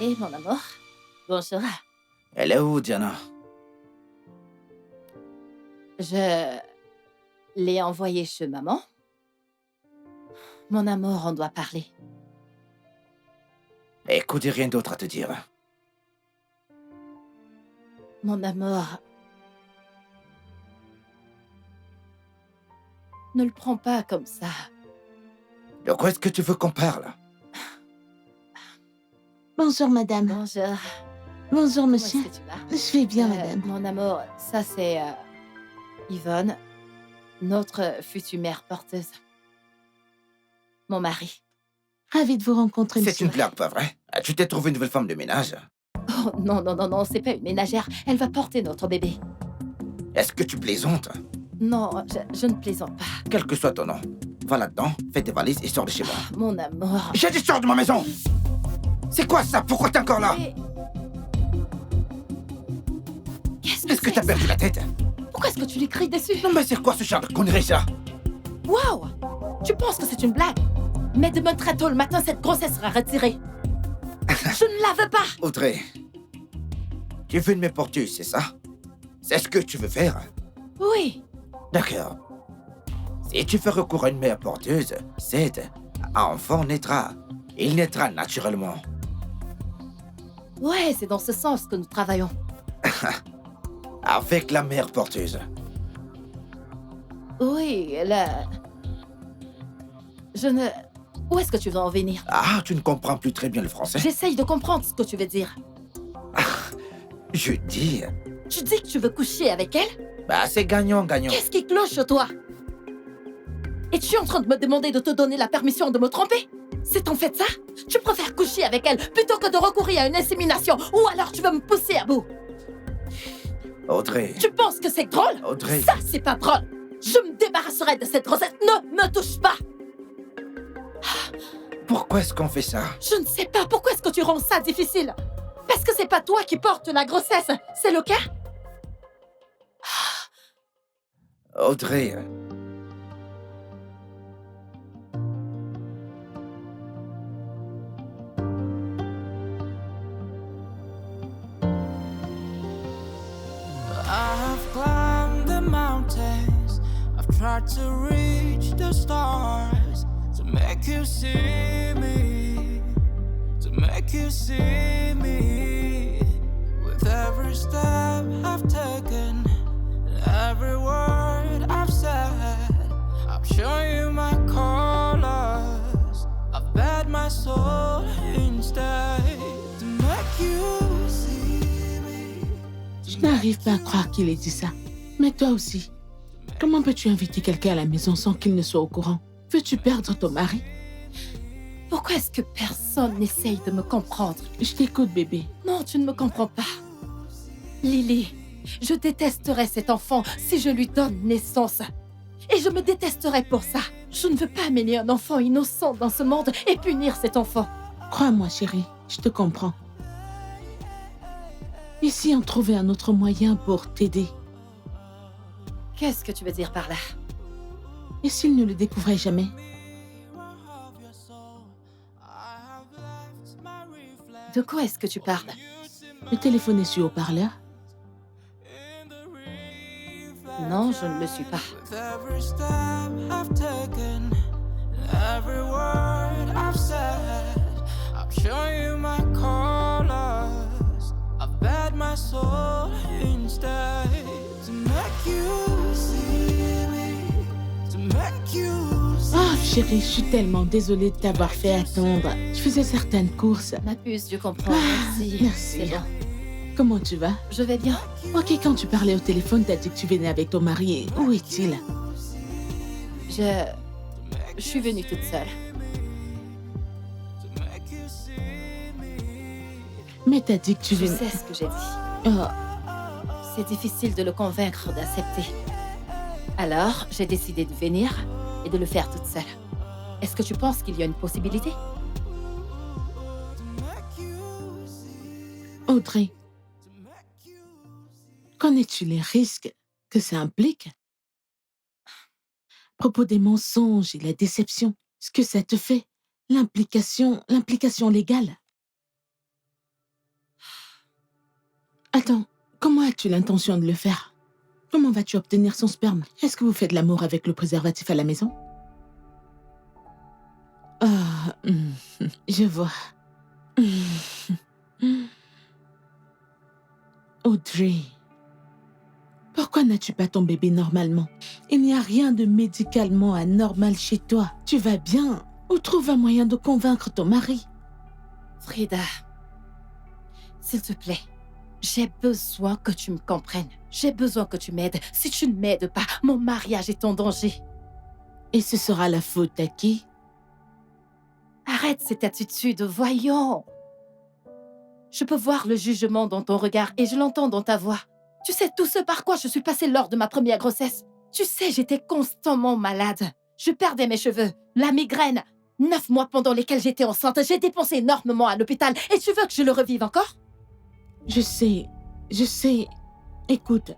[SPEAKER 1] Et mon amour, bonjour.
[SPEAKER 2] Elle est où, Diana?
[SPEAKER 1] Je l'ai envoyée chez maman. Mon amour, on doit parler.
[SPEAKER 2] Écoute, j'ai rien d'autre à te dire.
[SPEAKER 1] Mon amour. Ne le prends pas comme ça.
[SPEAKER 2] De quoi est-ce que tu veux qu'on parle?
[SPEAKER 3] Bonjour, madame.
[SPEAKER 1] Bonjour.
[SPEAKER 3] Bonjour,
[SPEAKER 1] Comment
[SPEAKER 3] monsieur.
[SPEAKER 1] est-ce que tu vas?
[SPEAKER 3] Je vais bien, madame.
[SPEAKER 1] Mon amour, ça c'est Yvonne, notre future mère porteuse. Mon mari.
[SPEAKER 3] Ravie de vous rencontrer,
[SPEAKER 2] C'est
[SPEAKER 3] monsieur.
[SPEAKER 2] une blague, pas vrai? Tu t'es trouvé une nouvelle femme de ménage?
[SPEAKER 1] Oh non, c'est pas une ménagère. Elle va porter notre bébé.
[SPEAKER 2] Est-ce que tu plaisantes?
[SPEAKER 1] Non, je ne plaisante pas.
[SPEAKER 2] Quel que soit ton nom, va là-dedans, fais tes valises et sors de chez moi.
[SPEAKER 1] Mon amour.
[SPEAKER 2] J'ai dit sors de ma maison! C'est quoi ça? Pourquoi t'es encore là?
[SPEAKER 1] Mais- Qu'est-ce
[SPEAKER 2] Est-ce que t'as perdu la tête?
[SPEAKER 1] Pourquoi est-ce que tu lui cries dessus?
[SPEAKER 2] Non mais c'est quoi ce genre de conneries ça?
[SPEAKER 1] Wow! Tu penses que c'est une blague? Mais demain très tôt le matin, cette grossesse sera retirée. Je ne la veux pas!
[SPEAKER 2] Audrey, tu veux une mère porteuse, c'est ça? C'est ce que tu veux faire?
[SPEAKER 1] Oui.
[SPEAKER 2] D'accord. Si tu fais recours à une mère porteuse, cet enfant naîtra. Il naîtra naturellement.
[SPEAKER 1] Ouais, c'est dans ce sens que nous travaillons.
[SPEAKER 2] Avec la mère porteuse.
[SPEAKER 1] Oui, là... Je ne... Où est-ce que tu veux en venir?
[SPEAKER 2] Ah, tu ne comprends plus très bien le français?
[SPEAKER 1] J'essaye de comprendre ce que tu veux dire.
[SPEAKER 2] Je dis...
[SPEAKER 1] Tu dis que tu veux coucher avec elle?
[SPEAKER 2] Bah, c'est gagnant-gagnant.
[SPEAKER 1] Qu'est-ce qui cloche chez toi? Es-tu en train de me demander de te donner la permission de me tromper? C'est en fait ça? Tu préfères coucher avec elle plutôt que de recourir à une insémination ou alors tu veux me pousser à bout?
[SPEAKER 2] Audrey,
[SPEAKER 1] Tu penses que c'est drôle?
[SPEAKER 2] Audrey.
[SPEAKER 1] Ça, c'est pas drôle. Je me débarrasserai de cette grossesse. Ne me touche pas.
[SPEAKER 2] Pourquoi est-ce qu'on fait ça?
[SPEAKER 1] Je ne sais pas pourquoi est-ce que tu rends ça difficile. Parce que c'est pas toi qui portes la grossesse, c'est le cas?
[SPEAKER 2] Audrey...
[SPEAKER 5] I've climbed the mountains, I've tried to reach the stars, to make you see me, to make you see me. With every step I've taken, and every word I've said, I've shown you my colors, I've bared my soul instead, to make you see me.
[SPEAKER 3] Je n'arrive pas à croire qu'il ait dit ça. Mais toi aussi. Comment peux-tu inviter quelqu'un à la maison sans qu'il ne soit au courant? Veux-tu perdre ton mari?
[SPEAKER 1] Pourquoi est-ce que personne n'essaye de me comprendre?
[SPEAKER 3] Je t'écoute, bébé.
[SPEAKER 1] Non, tu ne me comprends pas. Lily, je détesterais cet enfant si je lui donne naissance. Et je me détesterais pour ça. Je ne veux pas amener un enfant innocent dans ce monde et punir cet enfant.
[SPEAKER 3] Crois-moi, chérie, je te comprends. Et si on trouvait un autre moyen pour t'aider?
[SPEAKER 1] Qu'est-ce que tu veux dire par là?
[SPEAKER 3] Et s'il ne le découvrait jamais?
[SPEAKER 1] De quoi est-ce que tu parles?
[SPEAKER 3] Le téléphone est sur haut-parleur?
[SPEAKER 1] Non, je ne le suis pas.
[SPEAKER 5] With every step I've taken, every word I've said, I'm showing you my colors. I've bared my soul instead to make you see me, to make you see
[SPEAKER 3] Oh, chérie, je suis tellement désolée de t'avoir fait attendre. Je faisais certaines courses.
[SPEAKER 1] Ma puce, je comprends. Merci.
[SPEAKER 3] Merci.
[SPEAKER 1] C'est bon.
[SPEAKER 3] Comment tu vas?
[SPEAKER 1] Je vais bien.
[SPEAKER 3] Ok, quand tu parlais au téléphone, t'as dit que tu venais avec ton mari. Où est-il?
[SPEAKER 1] Je suis venue toute seule.
[SPEAKER 3] Mais t'as dit que tu
[SPEAKER 1] Je
[SPEAKER 3] venais...
[SPEAKER 1] sais ce que j'ai dit.
[SPEAKER 3] Oh,
[SPEAKER 1] C'est difficile de le convaincre d'accepter. Alors, j'ai décidé de venir et de le faire toute seule. Est-ce que tu penses qu'il y a une possibilité?
[SPEAKER 3] Audrey, connais-tu les risques que ça implique? À propos des mensonges et la déception, ce que ça te fait, l'implication légale. Attends, comment as-tu l'intention de le faire? Comment vas-tu obtenir son sperme? Est-ce que vous faites l'amour avec le préservatif à la maison? Ah, je vois. Audrey, pourquoi n'as-tu pas ton bébé normalement? Il n'y a rien de médicalement anormal chez toi. Tu vas bien? Ou trouve un moyen de convaincre ton mari?
[SPEAKER 1] Frida, s'il te plaît, j'ai besoin que tu me comprennes. J'ai besoin que tu m'aides. Si tu ne m'aides pas, mon mariage est en danger.
[SPEAKER 3] Et ce sera la faute à qui?
[SPEAKER 1] Arrête cette attitude, voyons. Je peux voir le jugement dans ton regard et je l'entends dans ta voix. Tu sais tout ce par quoi je suis passée lors de ma première grossesse. Tu sais, j'étais constamment malade. Je perdais mes cheveux, la migraine. 9 mois pendant lesquels j'étais enceinte, j'ai dépensé énormément à l'hôpital. Et tu veux que je le revive encore?
[SPEAKER 3] Je sais. Écoute,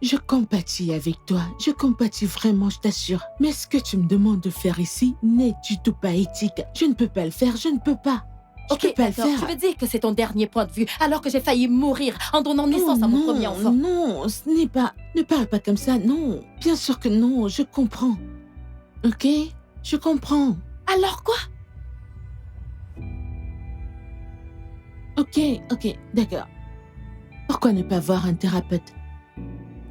[SPEAKER 3] je compatis avec toi. Je compatis vraiment, je t'assure. Mais ce que tu me demandes de faire ici n'est du tout pas éthique. Je ne peux pas le faire, je ne peux pas. Je peux pas le
[SPEAKER 1] d'accord,
[SPEAKER 3] faire.
[SPEAKER 1] tu veux dire que c'est ton dernier point de vue, alors que j'ai failli mourir en donnant naissance à mon premier enfant.
[SPEAKER 3] Non, ce n'est pas... Ne parle pas comme ça, non. Bien sûr que non, je comprends. Ok? Je comprends.
[SPEAKER 1] Alors quoi?
[SPEAKER 3] Ok, d'accord. Pourquoi ne pas voir un thérapeute?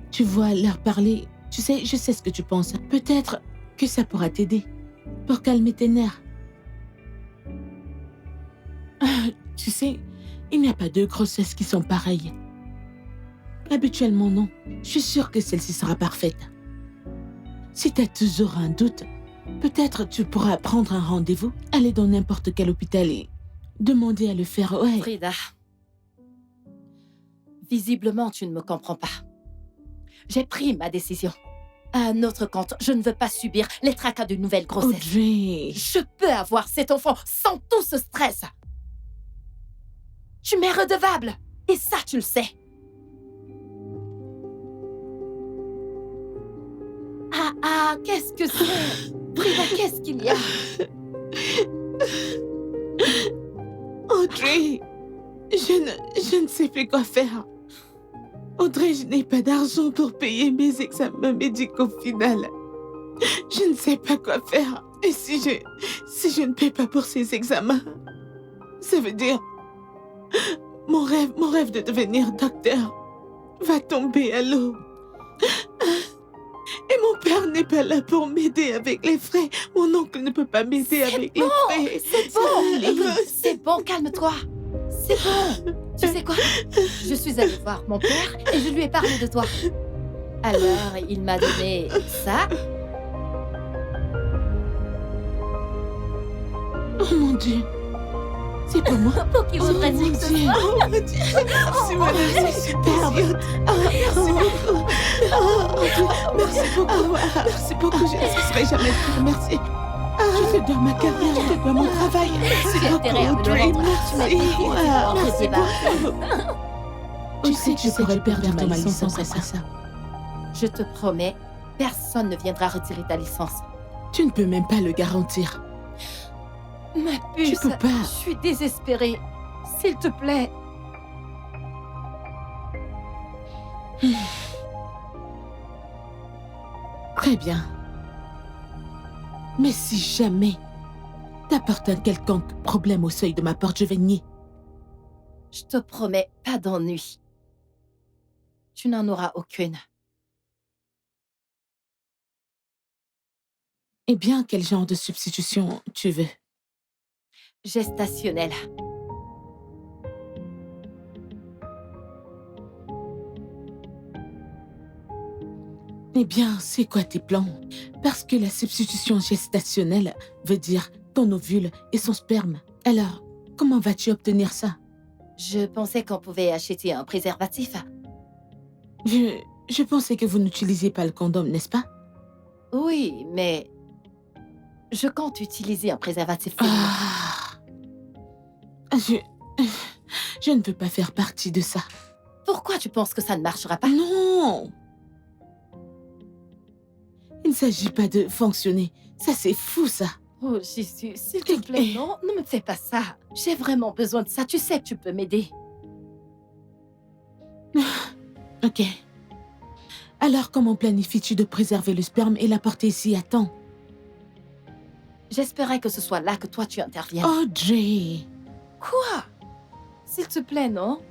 [SPEAKER 3] Tu vois, leur parler... Tu sais, je sais ce que tu penses. Peut-être que ça pourra t'aider. Pour calmer tes nerfs. Tu sais, il n'y a pas deux grossesses qui sont pareilles. Habituellement, non. Je suis sûre que celle-ci sera parfaite. Si tu as toujours un doute, peut-être tu pourras prendre un rendez-vous, aller dans n'importe quel hôpital et demander à le faire. Ouais.
[SPEAKER 1] Frida, visiblement, tu ne me comprends pas. J'ai pris ma décision. À un autre compte, je ne veux pas subir les tracas d'une nouvelle grossesse.
[SPEAKER 3] Audrey.
[SPEAKER 1] Je peux avoir cet enfant sans tout ce stress. Tu m'es redevable. Et ça, tu le sais. Ah, qu'est-ce que c'est? Frida, qu'est-ce qu'il y a?
[SPEAKER 3] Audrey, je ne sais plus quoi faire. Audrey, je n'ai pas d'argent pour payer mes examens médicaux final. Je ne sais pas quoi faire. Et si je ne paie pas pour ces examens, ça veut dire mon rêve de devenir docteur va tomber à l'eau. Et mon père n'est pas là pour m'aider avec les frais. Mon oncle ne peut pas m'aider avec les frais.
[SPEAKER 1] C'est bon, Lily. C'est bon, calme-toi. C'est bon. Tu sais quoi? Je suis allée voir mon père et je lui ai parlé de toi. Alors, il m'a donné ça.
[SPEAKER 3] Oh mon Dieu. C'est pour moi.
[SPEAKER 1] Pour qui voudrais-tu que ce soit?
[SPEAKER 3] Oh mon Dieu. Merci, madame, c'est superbe. Merci beaucoup. Oh mon Dieu. Merci beaucoup. Merci beaucoup. Je ne cesserai jamais de faire merci. Je te dois ma carrière, je te dois mon travail. Merci
[SPEAKER 1] Tu as intérêt à me
[SPEAKER 3] beaucoup,
[SPEAKER 1] le
[SPEAKER 3] Audrey.
[SPEAKER 1] rendre. Tu m'as payé pour rendre
[SPEAKER 3] Merci
[SPEAKER 1] tes barres.
[SPEAKER 3] beaucoup. Tu sais que je pourrais perdre ma licence après ça.
[SPEAKER 1] Je te promets, personne ne viendra retirer ta licence.
[SPEAKER 3] Tu ne peux même pas le garantir.
[SPEAKER 1] Ma puce,
[SPEAKER 3] peux pas.
[SPEAKER 1] je suis désespérée. S'il te plaît.
[SPEAKER 3] Très bien. Mais si jamais t'apportes un quelconque problème au seuil de ma porte, je vais nier.
[SPEAKER 1] Je te promets, pas d'ennui. Tu n'en auras aucune.
[SPEAKER 3] Eh bien, quel genre de substitution tu veux?
[SPEAKER 1] Gestationnelle.
[SPEAKER 3] Eh bien, c'est quoi tes plans? Parce que la substitution gestationnelle veut dire ton ovule et son sperme. Alors, comment vas-tu obtenir ça?
[SPEAKER 1] Je pensais qu'on pouvait acheter un préservatif.
[SPEAKER 3] Je pensais que vous n'utilisiez pas le condom, n'est-ce pas?
[SPEAKER 1] Oui, mais je compte utiliser un préservatif féminin.
[SPEAKER 3] Je ne veux pas faire partie de ça.
[SPEAKER 1] Pourquoi tu penses que ça ne marchera pas?
[SPEAKER 3] Non! Il ne s'agit pas de fonctionner. Ça, c'est fou, ça.
[SPEAKER 1] Oh Jésus, s'il te plaît, non, ne me fais pas ça. J'ai vraiment besoin de ça. Tu sais que tu peux m'aider.
[SPEAKER 3] Ok. Alors, comment planifies-tu de préserver le sperme et l'apporter ici à temps?
[SPEAKER 1] J'espérais que ce soit là que toi tu interviennes.
[SPEAKER 3] Audrey!
[SPEAKER 1] Quoi? S'il te plaît, non?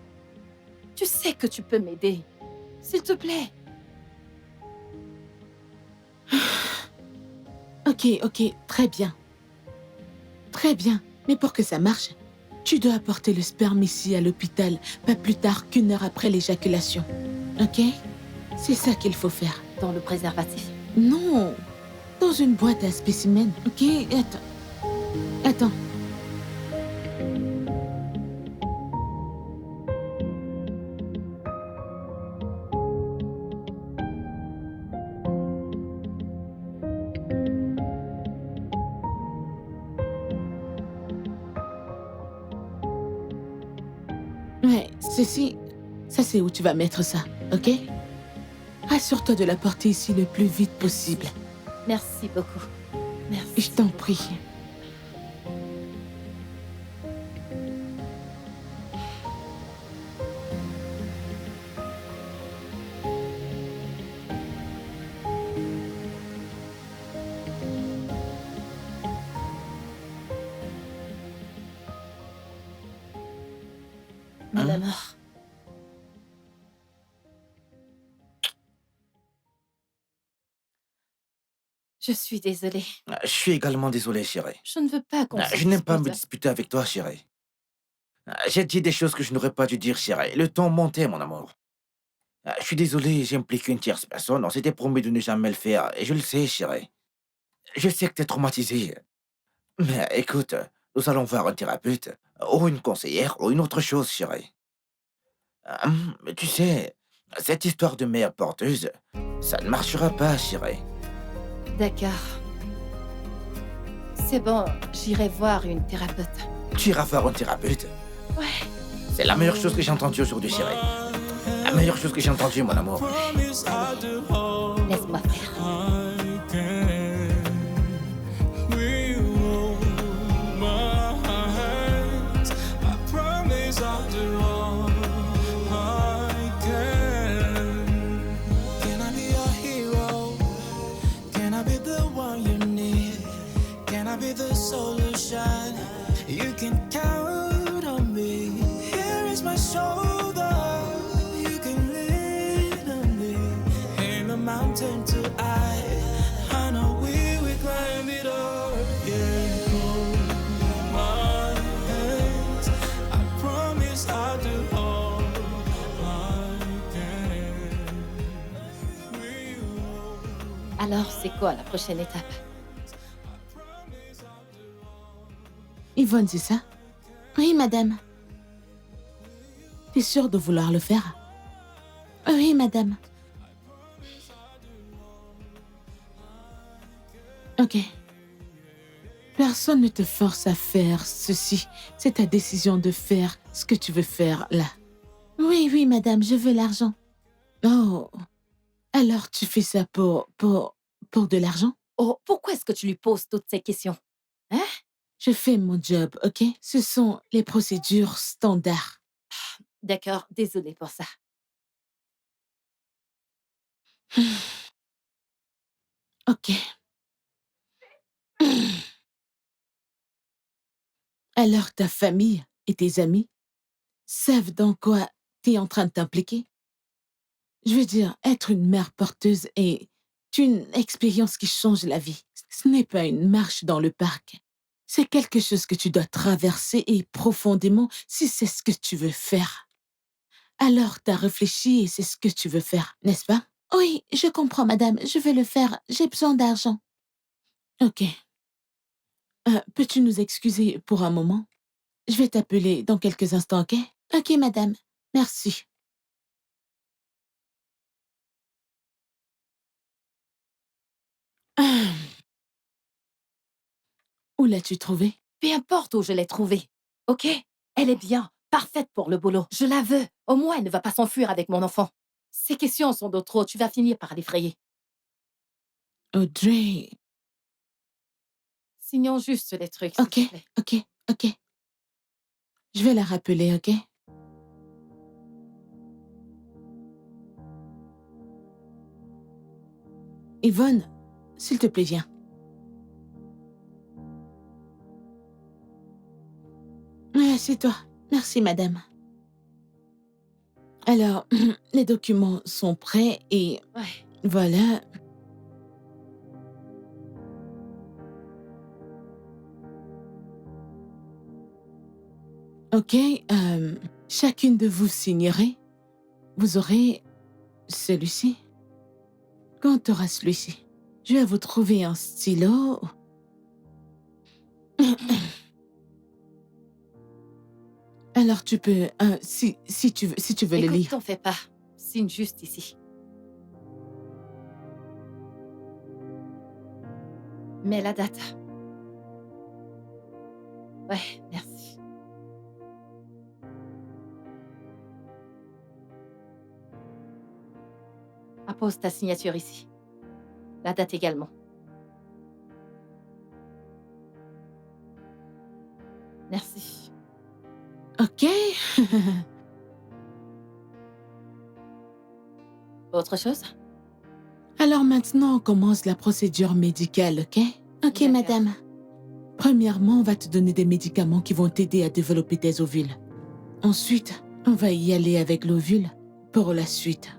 [SPEAKER 1] Tu sais que tu peux m'aider. S'il te plaît.
[SPEAKER 3] Ok, très bien. Très bien. Mais pour que ça marche, tu dois apporter le sperme ici à l'hôpital, pas plus tard qu'1 heure après l'éjaculation. Ok? C'est ça qu'il faut faire.
[SPEAKER 1] Dans le préservatif.
[SPEAKER 3] Non! Dans une boîte à spécimens. Ok? Attends. Ouais, ceci, ça c'est où tu vas mettre ça, ok? Assure-toi de la porter ici le plus vite possible.
[SPEAKER 1] Merci beaucoup. Merci.
[SPEAKER 3] Je t'en prie.
[SPEAKER 1] Mon amour. Je suis désolée.
[SPEAKER 2] Je suis également désolé, chérie.
[SPEAKER 1] Je ne veux pas qu'on se
[SPEAKER 2] Je n'aime pas me
[SPEAKER 1] dispute.
[SPEAKER 2] disputer avec toi, chérie. J'ai dit des choses que je n'aurais pas dû dire, chérie. Le ton montait, mon amour. Je suis désolé, j'ai impliqué une tierce personne. On s'était promis de ne jamais le faire. Et je le sais, chérie. Je sais que t'es traumatisée. Mais écoute, nous allons voir un thérapeute, ou une conseillère, ou une autre chose, chérie. Mais tu sais, cette histoire de mère porteuse, ça ne marchera pas, chérie.
[SPEAKER 1] D'accord. C'est bon, j'irai voir une thérapeute.
[SPEAKER 2] Tu iras voir un thérapeute.
[SPEAKER 1] Ouais.
[SPEAKER 2] C'est la meilleure chose que j'ai entendue aujourd'hui, chérie. La meilleure chose que j'ai entendue, mon amour.
[SPEAKER 1] Laisse-moi faire.
[SPEAKER 5] The solution, you can count on me. Here is my shoulder, you can lean on me. In the mountain to I know we will climb it all. Yeah, hold my hands. I promise I'll do all I can.
[SPEAKER 1] Alors, c'est quoi la prochaine étape?
[SPEAKER 3] Yvonne, c'est ça?
[SPEAKER 6] Oui, madame.
[SPEAKER 3] T'es sûre de vouloir le faire?
[SPEAKER 6] Oui, madame.
[SPEAKER 3] Ok. Personne ne te force à faire ceci. C'est ta décision de faire ce que tu veux faire là.
[SPEAKER 6] Oui, oui, madame, je veux l'argent.
[SPEAKER 3] Oh. Alors tu fais ça pour de l'argent?
[SPEAKER 1] Oh, pourquoi est-ce que tu lui poses toutes ces questions? Hein?
[SPEAKER 3] Je fais mon job, ok? Ce sont les procédures standards.
[SPEAKER 1] D'accord, désolée pour ça.
[SPEAKER 3] Ok. Alors ta famille et tes amis savent dans quoi t'es en train de t'impliquer? Je veux dire, être une mère porteuse est une expérience qui change la vie. Ce n'est pas une marche dans le parc. C'est quelque chose que tu dois traverser et profondément si c'est ce que tu veux faire. Alors t'as réfléchi et c'est ce que tu veux faire, n'est-ce pas?
[SPEAKER 6] Oui, je comprends, madame. Je veux le faire. J'ai besoin d'argent.
[SPEAKER 3] Ok. Peux-tu nous excuser pour un moment? Je vais t'appeler dans quelques instants, ok?
[SPEAKER 6] Ok, madame.
[SPEAKER 3] Merci. Où l'as-tu trouvée?
[SPEAKER 1] Peu importe où je l'ai trouvée, ok? Elle est bien, parfaite pour le boulot. Je la veux. Au moins, elle ne va pas s'enfuir avec mon enfant. Ces questions sont de trop, tu vas finir par l'effrayer.
[SPEAKER 3] Audrey.
[SPEAKER 1] Signons juste les trucs, s'il
[SPEAKER 3] Ok,
[SPEAKER 1] te plaît.
[SPEAKER 3] ok. Je vais la rappeler, ok? Yvonne, s'il te plaît, viens. Assieds-toi.
[SPEAKER 6] Merci, madame.
[SPEAKER 3] Alors, les documents sont prêts et
[SPEAKER 1] Ouais.
[SPEAKER 3] voilà. Ok, chacune de vous signerez. Vous aurez celui-ci. Quand tu auras celui-ci, je vais vous trouver un stylo. Alors tu peux, si tu veux le
[SPEAKER 1] Écoute,
[SPEAKER 3] lire.
[SPEAKER 1] t'en fais pas. Signe juste ici. Mets la date. Ouais, merci. Appose ta signature ici. La date également. Merci.
[SPEAKER 3] Ok.
[SPEAKER 1] Autre chose?
[SPEAKER 3] Alors maintenant, on commence la procédure médicale, ok?
[SPEAKER 6] Ok,
[SPEAKER 1] D'accord.
[SPEAKER 6] madame.
[SPEAKER 3] Premièrement, on va te donner des médicaments qui vont t'aider à développer tes ovules. Ensuite, on va y aller avec l'ovule pour la suite.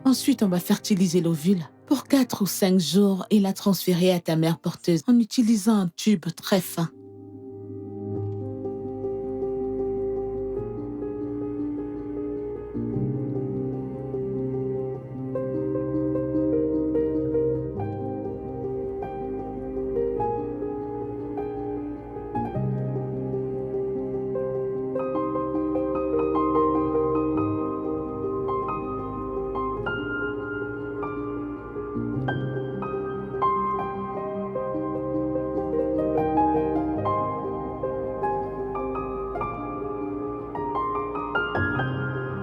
[SPEAKER 3] Ensuite, on va fertiliser l'ovule pour 4 ou 5 jours et la transférer à ta mère porteuse en utilisant un tube très fin.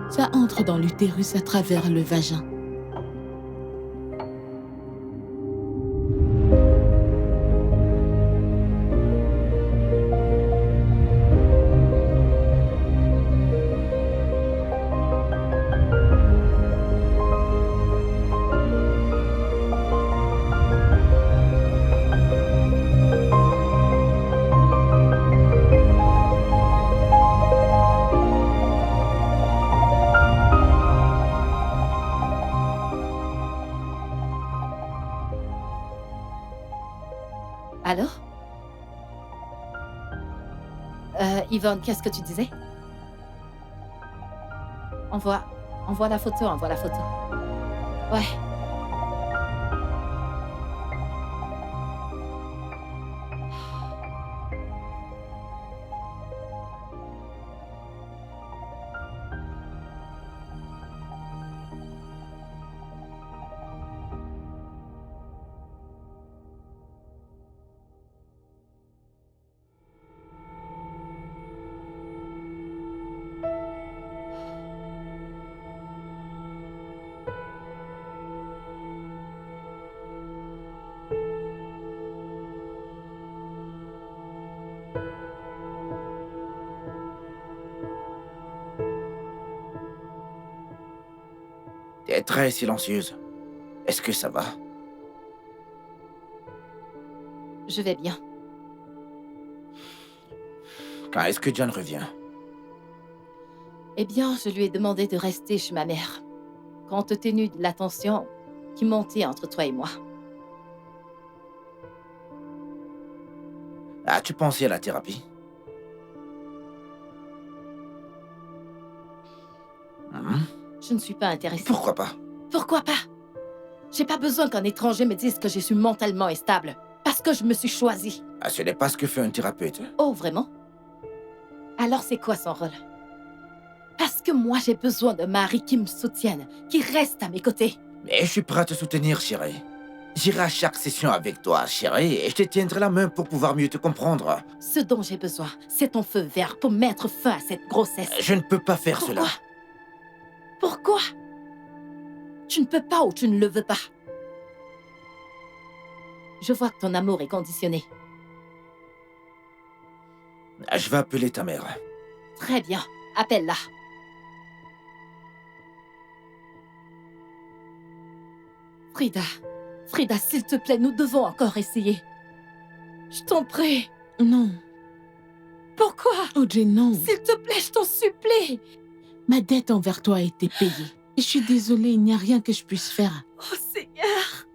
[SPEAKER 3] Ça entre dans l'utérus à travers le vagin.
[SPEAKER 1] Alors? Yvonne, qu'est-ce que tu disais? Envoie la photo, envoie la photo. Ouais.
[SPEAKER 2] T'es très silencieuse. Est-ce que ça va?
[SPEAKER 1] Je vais bien.
[SPEAKER 2] Quand est-ce que John revient?
[SPEAKER 1] Eh bien, je lui ai demandé de rester chez ma mère, compte tenu de la tension qui montait entre toi et moi.
[SPEAKER 2] As-tu pensé à la thérapie?
[SPEAKER 1] Je ne suis pas intéressée.
[SPEAKER 2] Pourquoi pas?
[SPEAKER 1] Pourquoi pas? J'ai pas besoin qu'un étranger me dise que je suis mentalement instable, parce que je me suis choisie.
[SPEAKER 2] Ah, ce n'est pas ce que fait un thérapeute.
[SPEAKER 1] Oh, vraiment? Alors c'est quoi son rôle? Parce que moi, j'ai besoin d'un mari qui me soutienne, qui reste à mes côtés.
[SPEAKER 2] Mais je suis prêt à te soutenir, chérie. J'irai à chaque session avec toi, chérie, et je te tiendrai la main pour pouvoir mieux te comprendre.
[SPEAKER 1] Ce dont j'ai besoin, c'est ton feu vert pour mettre fin à cette grossesse.
[SPEAKER 2] Je ne peux pas faire cela.
[SPEAKER 1] Pourquoi? Tu ne peux pas ou tu ne le veux pas. Je vois que ton amour est conditionné.
[SPEAKER 2] Je vais appeler ta mère.
[SPEAKER 1] Très bien, appelle-la. Frida, s'il te plaît, nous devons encore essayer. Je t'en prie.
[SPEAKER 3] Non.
[SPEAKER 1] Pourquoi?
[SPEAKER 3] Audrey, non.
[SPEAKER 1] S'il te plaît, je t'en supplie.
[SPEAKER 3] Ma dette envers toi a été payée. Et je suis désolée, il n'y a rien que je puisse faire.
[SPEAKER 1] Oh Seigneur,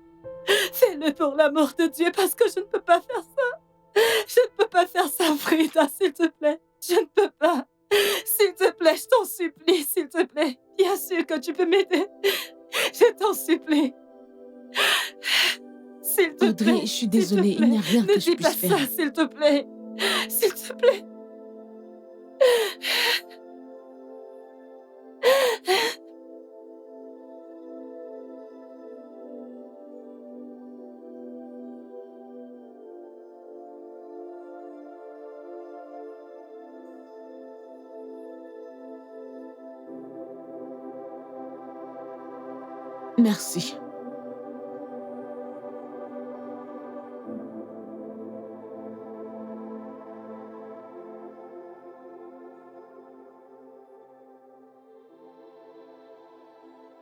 [SPEAKER 1] fais-le pour l'amour de Dieu parce que je ne peux pas faire ça. Je ne peux pas faire ça, Frida, s'il te plaît. Je ne peux pas. S'il te plaît, je t'en supplie, s'il te plaît. Bien sûr que tu peux m'aider. Je t'en supplie. S'il te
[SPEAKER 3] Audrey,
[SPEAKER 1] plaît.
[SPEAKER 3] je suis désolée, il n'y a rien que je
[SPEAKER 1] Ne dis
[SPEAKER 3] puisse
[SPEAKER 1] pas
[SPEAKER 3] faire.
[SPEAKER 1] ça, s'il te plaît. S'il te plaît.
[SPEAKER 3] Merci.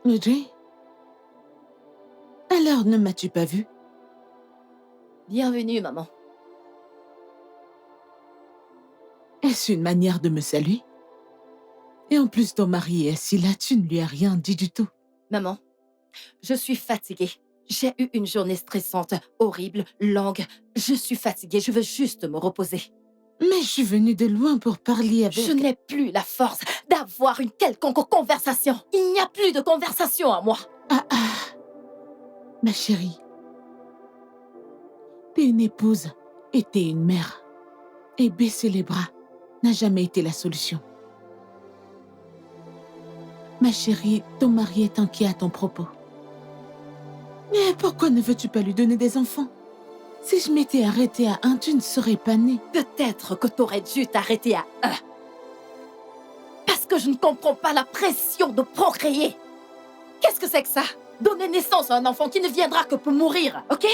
[SPEAKER 3] Audrey? Alors, ne m'as-tu pas vue?
[SPEAKER 1] Bienvenue, maman.
[SPEAKER 3] Est-ce une manière de me saluer? Et en plus, ton mari est assis là, tu ne lui as rien dit du tout.
[SPEAKER 1] Maman, je suis fatiguée. J'ai eu une journée stressante, horrible, longue. Je suis fatiguée, je veux juste me reposer.
[SPEAKER 3] Mais je suis venue de loin pour parler avec...
[SPEAKER 1] Je n'ai plus la force d'avoir une quelconque conversation. Il n'y a plus de conversation à moi.
[SPEAKER 3] Ma chérie, t'es une épouse et t'es une mère. Et baisser les bras n'a jamais été la solution. Ma chérie, ton mari est inquiet à ton propos. Mais pourquoi ne veux-tu pas lui donner des enfants? Si je m'étais arrêtée à 1, tu ne serais pas née.
[SPEAKER 1] Peut-être que t'aurais dû t'arrêter à 1. Parce que je ne comprends pas la pression de procréer. Qu'est-ce que c'est que ça? Donner naissance à un enfant qui ne viendra que pour mourir, ok?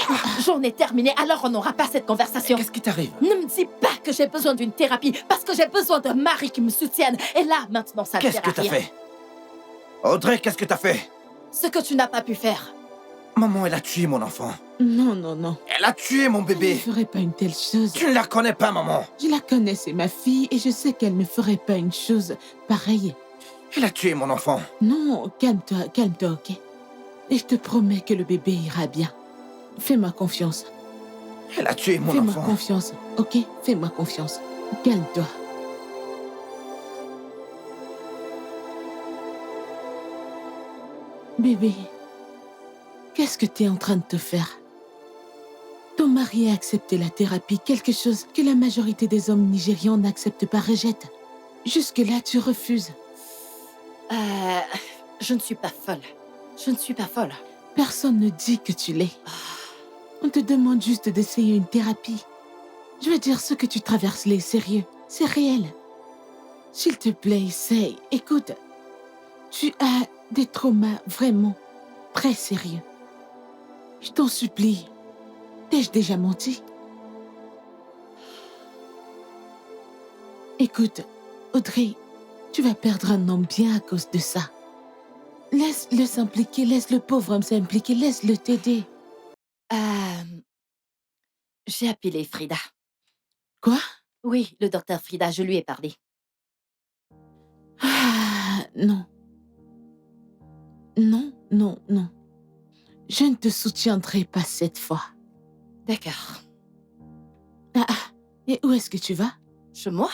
[SPEAKER 1] J'en ai terminé, alors on n'aura pas cette conversation.
[SPEAKER 2] Qu'est-ce qui t'arrive?
[SPEAKER 1] Ne me dis pas que j'ai besoin d'une thérapie, parce que j'ai besoin d'un mari qui me soutienne. Et là, maintenant, ça ne
[SPEAKER 2] Qu'est-ce
[SPEAKER 1] sert
[SPEAKER 2] que
[SPEAKER 1] à
[SPEAKER 2] t'as
[SPEAKER 1] rien.
[SPEAKER 2] fait? Audrey, qu'est-ce que t'as fait?
[SPEAKER 1] Ce que tu n'as pas pu faire.
[SPEAKER 2] Maman, elle a tué mon enfant.
[SPEAKER 3] Non, non, non.
[SPEAKER 2] Elle a tué mon
[SPEAKER 3] Je ne
[SPEAKER 2] bébé.
[SPEAKER 3] ferais pas une telle chose.
[SPEAKER 2] Tu ne la connais pas, maman.
[SPEAKER 3] Je la connais, c'est ma fille, et je sais qu'elle ne ferait pas une chose pareille.
[SPEAKER 2] Elle a tué mon enfant.
[SPEAKER 3] Non, calme-toi, ok? Et je te promets que le bébé ira bien. Fais-moi confiance.
[SPEAKER 2] Elle a tué mon
[SPEAKER 3] Fais-moi
[SPEAKER 2] enfant.
[SPEAKER 3] confiance, ok? Fais-moi confiance. Calme-toi. Bébé, qu'est-ce que tu es en train de te faire? Ton mari a accepté la thérapie, quelque chose que la majorité des hommes nigérians n'acceptent pas, rejettent. Jusque-là, tu refuses.
[SPEAKER 1] Je ne suis pas folle. Je ne suis pas folle.
[SPEAKER 3] Personne ne dit que tu l'es. On te demande juste d'essayer une thérapie. Je veux dire, ce que tu traverses l'est sérieux. C'est réel. S'il te plaît, essaye. Écoute, tu as des traumas vraiment très sérieux. Je t'en supplie. T'ai-je déjà menti? Écoute, Audrey, tu vas perdre un homme bien à cause de ça. Laisse-le s'impliquer, laisse le pauvre homme s'impliquer, laisse-le t'aider.
[SPEAKER 1] J'ai appelé Frida.
[SPEAKER 3] Quoi?
[SPEAKER 1] Oui, le docteur Frida, je lui ai parlé.
[SPEAKER 3] Ah, non. Non, non, non. Je ne te soutiendrai pas cette fois.
[SPEAKER 1] D'accord.
[SPEAKER 3] Et où est-ce que tu vas?
[SPEAKER 1] Chez moi?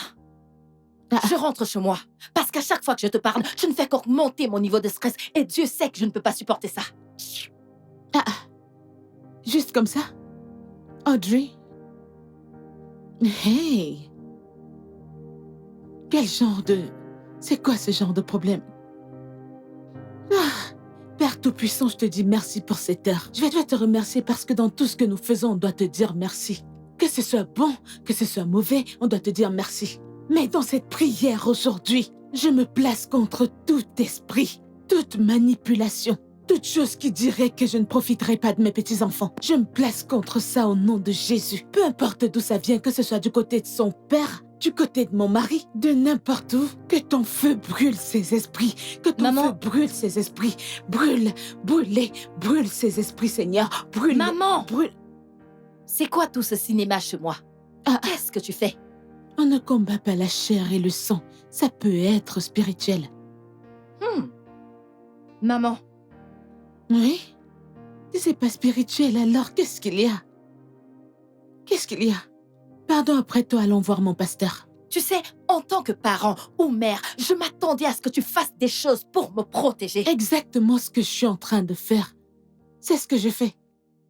[SPEAKER 3] Ah.
[SPEAKER 1] Je rentre chez moi. Parce qu'à chaque fois que je te parle, tu ne fais qu'augmenter mon niveau de stress. Et Dieu sait que je ne peux pas supporter ça.
[SPEAKER 3] Juste comme ça? Audrey? Hey! Quel genre de... C'est quoi ce genre de problème? Père Tout-Puissant, je te dis merci pour cette heure. Je dois te remercier parce que dans tout ce que nous faisons, on doit te dire merci. Que ce soit bon, que ce soit mauvais, on doit te dire merci. Mais dans cette prière aujourd'hui, je me place contre tout esprit, toute manipulation, toute chose qui dirait que je ne profiterai pas de mes petits-enfants. Je me place contre ça au nom de Jésus. Peu importe d'où ça vient, que ce soit du côté de son père, du côté de mon mari, de n'importe où, que ton feu brûle ces esprits, que ton
[SPEAKER 1] Maman.
[SPEAKER 3] feu brûle ces esprits, brûle ces esprits, Seigneur, brûle.
[SPEAKER 1] Maman.
[SPEAKER 3] Brûle.
[SPEAKER 1] C'est quoi tout ce cinéma chez moi? Qu'est-ce que tu fais?
[SPEAKER 3] On ne combat pas la chair et le sang, ça peut être spirituel.
[SPEAKER 1] Maman,
[SPEAKER 3] Oui? Si c'est pas spirituel, alors qu'est-ce qu'il y a? Qu'est-ce qu'il y a? Pardon, après toi, allons voir mon pasteur.
[SPEAKER 1] tu sais, en tant que parent ou mère, je m'attendais à ce que tu fasses des choses pour me protéger.
[SPEAKER 3] Exactement ce que je suis en train de faire. C'est ce que je fais.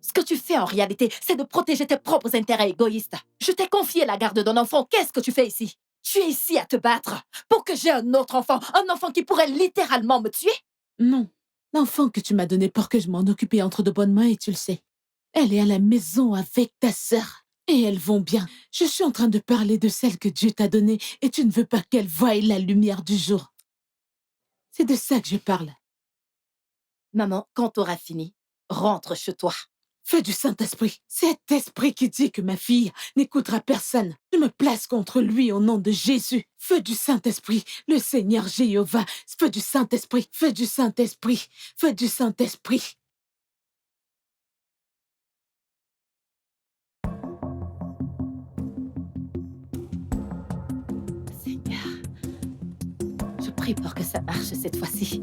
[SPEAKER 1] Ce que tu fais en réalité, c'est de protéger tes propres intérêts égoïstes. Je t'ai confié la garde d'un enfant. Qu'est-ce que tu fais ici? Tu es ici à te battre pour que j'ai un autre enfant, un enfant qui pourrait littéralement me tuer?
[SPEAKER 3] Non. L'enfant que tu m'as donné pour que je m'en occupe est entre de bonnes mains et tu le sais. Elle est à la maison avec ta sœur. Et elles vont bien. Je suis en train de parler de celle que Dieu t'a donnée et tu ne veux pas qu'elle voie la lumière du jour. C'est de ça que je parle.
[SPEAKER 1] Maman, quand t'auras fini, rentre chez toi.
[SPEAKER 3] Feu du Saint-Esprit. Cet esprit qui dit que ma fille n'écoutera personne. Je me place contre lui au nom de Jésus. Feu du Saint-Esprit. Le Seigneur Jéhovah. Feu du Saint-Esprit. Feu du Saint-Esprit. Feu du Saint-Esprit.
[SPEAKER 1] Seigneur, je prie pour que ça marche cette fois-ci.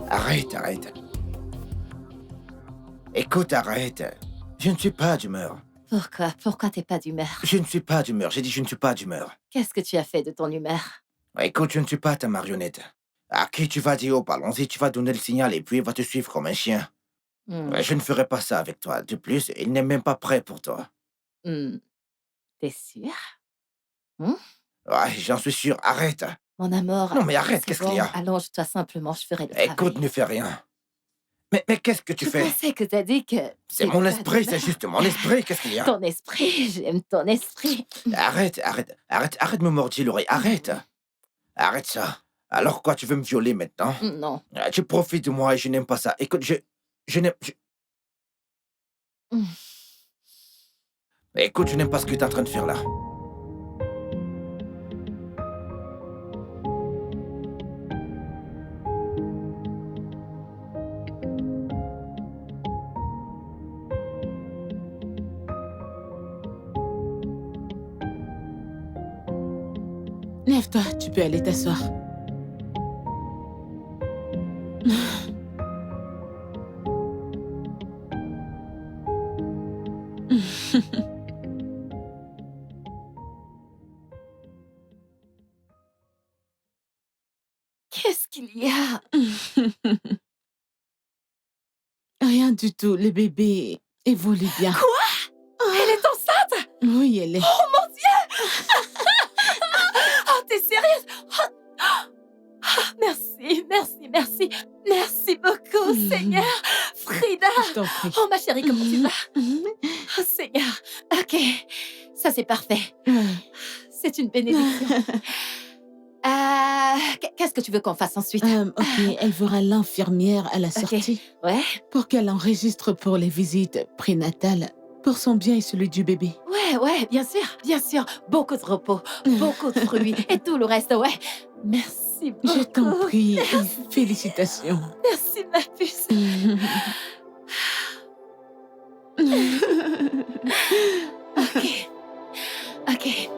[SPEAKER 2] Arrête, arrête. Écoute, arrête. Je ne suis pas d'humeur.
[SPEAKER 1] Pourquoi? Pourquoi t'es pas d'humeur?
[SPEAKER 2] Je ne suis pas d'humeur. J'ai dit je ne suis pas d'humeur.
[SPEAKER 1] Qu'est-ce que tu as fait de ton humeur?
[SPEAKER 2] Écoute, je ne suis pas ta marionnette. À qui tu vas dire, oh, allons-y, tu vas donner le signal et puis il va te suivre comme un chien. Je ne ferai pas ça avec toi. De plus, il n'est même pas prêt pour toi.
[SPEAKER 1] T'es sûr?
[SPEAKER 2] Ouais, j'en suis sûr. Arrête.
[SPEAKER 1] Mon amour.
[SPEAKER 2] Non, mais arrête,
[SPEAKER 1] c'est
[SPEAKER 2] qu'est-ce
[SPEAKER 1] bon,
[SPEAKER 2] qu'il y a?
[SPEAKER 1] Allonge-toi simplement, je ferai le travail.
[SPEAKER 2] Écoute, ne fais rien. Mais qu'est-ce que tu
[SPEAKER 1] Je
[SPEAKER 2] fais?
[SPEAKER 1] pensais que t'as dit que...
[SPEAKER 2] C'est mon esprit, c'est juste mon esprit. Qu'est-ce qu'il y a?
[SPEAKER 1] Ton esprit, j'aime ton esprit.
[SPEAKER 2] Arrête de me mordre l'oreille. Arrête. Arrête ça. Alors quoi, tu veux me violer maintenant?
[SPEAKER 1] Non.
[SPEAKER 2] Tu profites de moi et je n'aime pas ça. Écoute, je n'aime...
[SPEAKER 1] Mm.
[SPEAKER 2] Écoute, je n'aime pas ce que tu es en train de faire là.
[SPEAKER 3] Lève-toi, tu peux aller t'asseoir.
[SPEAKER 1] Qu'est-ce qu'il y a?
[SPEAKER 3] Rien du tout, le bébé évolue bien.
[SPEAKER 1] Quoi? Elle est enceinte?
[SPEAKER 3] Oui, elle est.
[SPEAKER 1] Oh mon Dieu! Oh, t'es sérieuse? Merci, merci, merci. Merci beaucoup, Seigneur. Frida.
[SPEAKER 3] Je t'en prie.
[SPEAKER 1] Oh, ma chérie, comment tu vas? Oh, Seigneur. Ok, ça c'est parfait.
[SPEAKER 3] Ouais.
[SPEAKER 1] C'est une bénédiction. Qu'est-ce que tu veux qu'on fasse ensuite?
[SPEAKER 3] Ok, elle verra l'infirmière à la sortie
[SPEAKER 1] Ouais,
[SPEAKER 3] pour qu'elle enregistre pour les visites prénatales, pour son bien et celui du bébé.
[SPEAKER 1] ouais, bien sûr, bien sûr. Beaucoup de repos, beaucoup de fruits et tout le reste, ouais. Merci beaucoup.
[SPEAKER 3] Je t'en prie. Félicitations.
[SPEAKER 1] Merci, ma puce. Ok, ok.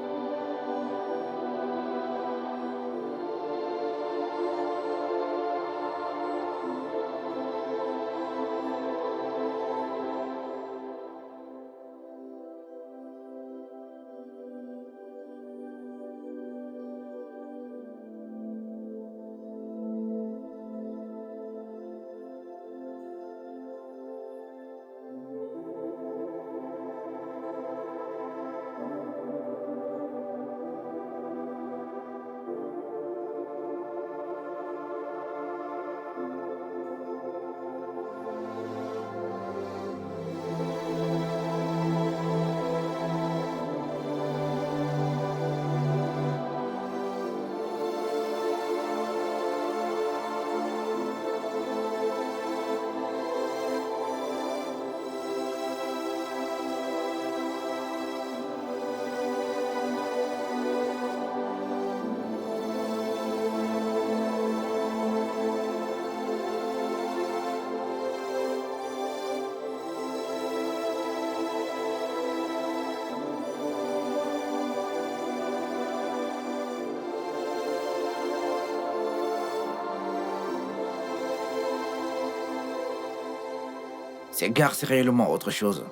[SPEAKER 2] Ces gares, c'est réellement autre chose.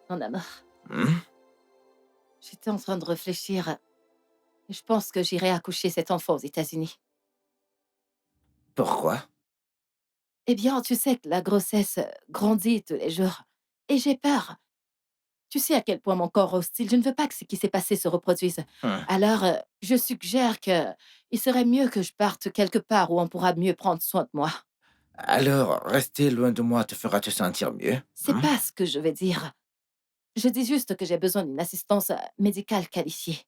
[SPEAKER 1] Mon amour,
[SPEAKER 2] Hmm?
[SPEAKER 1] j'étais en train de réfléchir. Et je pense que j'irai accoucher cet enfant aux États-Unis.
[SPEAKER 2] Pourquoi?
[SPEAKER 1] Eh bien, tu sais que la grossesse grandit tous les jours. Et j'ai peur. Tu sais à quel point mon corps est hostile. Je ne veux pas que ce qui s'est passé se reproduise.
[SPEAKER 2] Hmm.
[SPEAKER 1] Alors, je suggère que il serait mieux que je parte quelque part où on pourra mieux prendre soin de moi.
[SPEAKER 2] Alors, rester loin de moi te fera te sentir mieux?
[SPEAKER 1] C'est
[SPEAKER 2] Hmm?
[SPEAKER 1] pas ce que je veux dire. Je dis juste que j'ai besoin d'une assistance médicale qualifiée.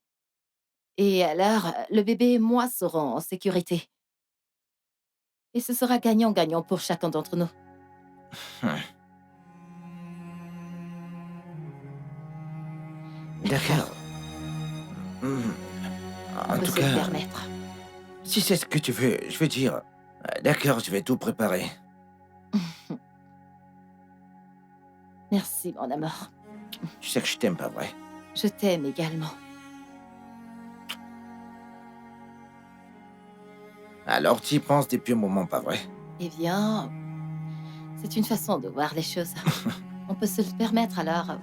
[SPEAKER 1] Et alors, le bébé et moi serons en sécurité. Et ce sera gagnant-gagnant pour chacun d'entre nous.
[SPEAKER 2] D'accord. Hmm.
[SPEAKER 1] On
[SPEAKER 2] En
[SPEAKER 1] peut
[SPEAKER 2] tout
[SPEAKER 1] se le
[SPEAKER 2] cas,
[SPEAKER 1] permettre.
[SPEAKER 2] si c'est ce que tu veux, je veux dire... D'accord, je vais tout préparer.
[SPEAKER 1] Merci, mon amour.
[SPEAKER 2] Tu sais que je t'aime, pas vrai?
[SPEAKER 1] Je t'aime également.
[SPEAKER 2] Alors, tu y penses depuis un moment, pas vrai?
[SPEAKER 1] Eh bien, c'est une façon de voir les choses. On peut se le permettre alors.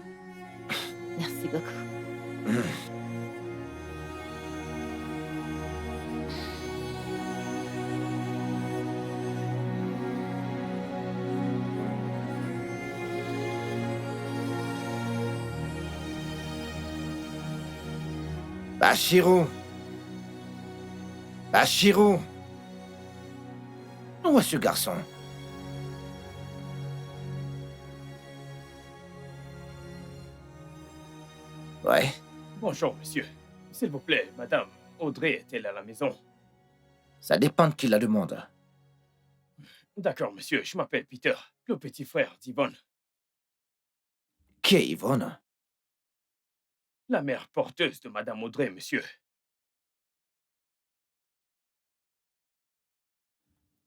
[SPEAKER 1] Merci beaucoup.
[SPEAKER 2] Hmm. Bachirou! Bachirou! Où est ce garçon? Ouais.
[SPEAKER 4] Bonjour, monsieur. S'il vous plaît, madame, Audrey est-elle à la maison?
[SPEAKER 2] Ça dépend de qui la demande.
[SPEAKER 4] D'accord, monsieur, je m'appelle Peter, le petit frère d'Yvonne,
[SPEAKER 2] Qui est Yvonne?
[SPEAKER 4] la mère porteuse de madame Audrey, monsieur.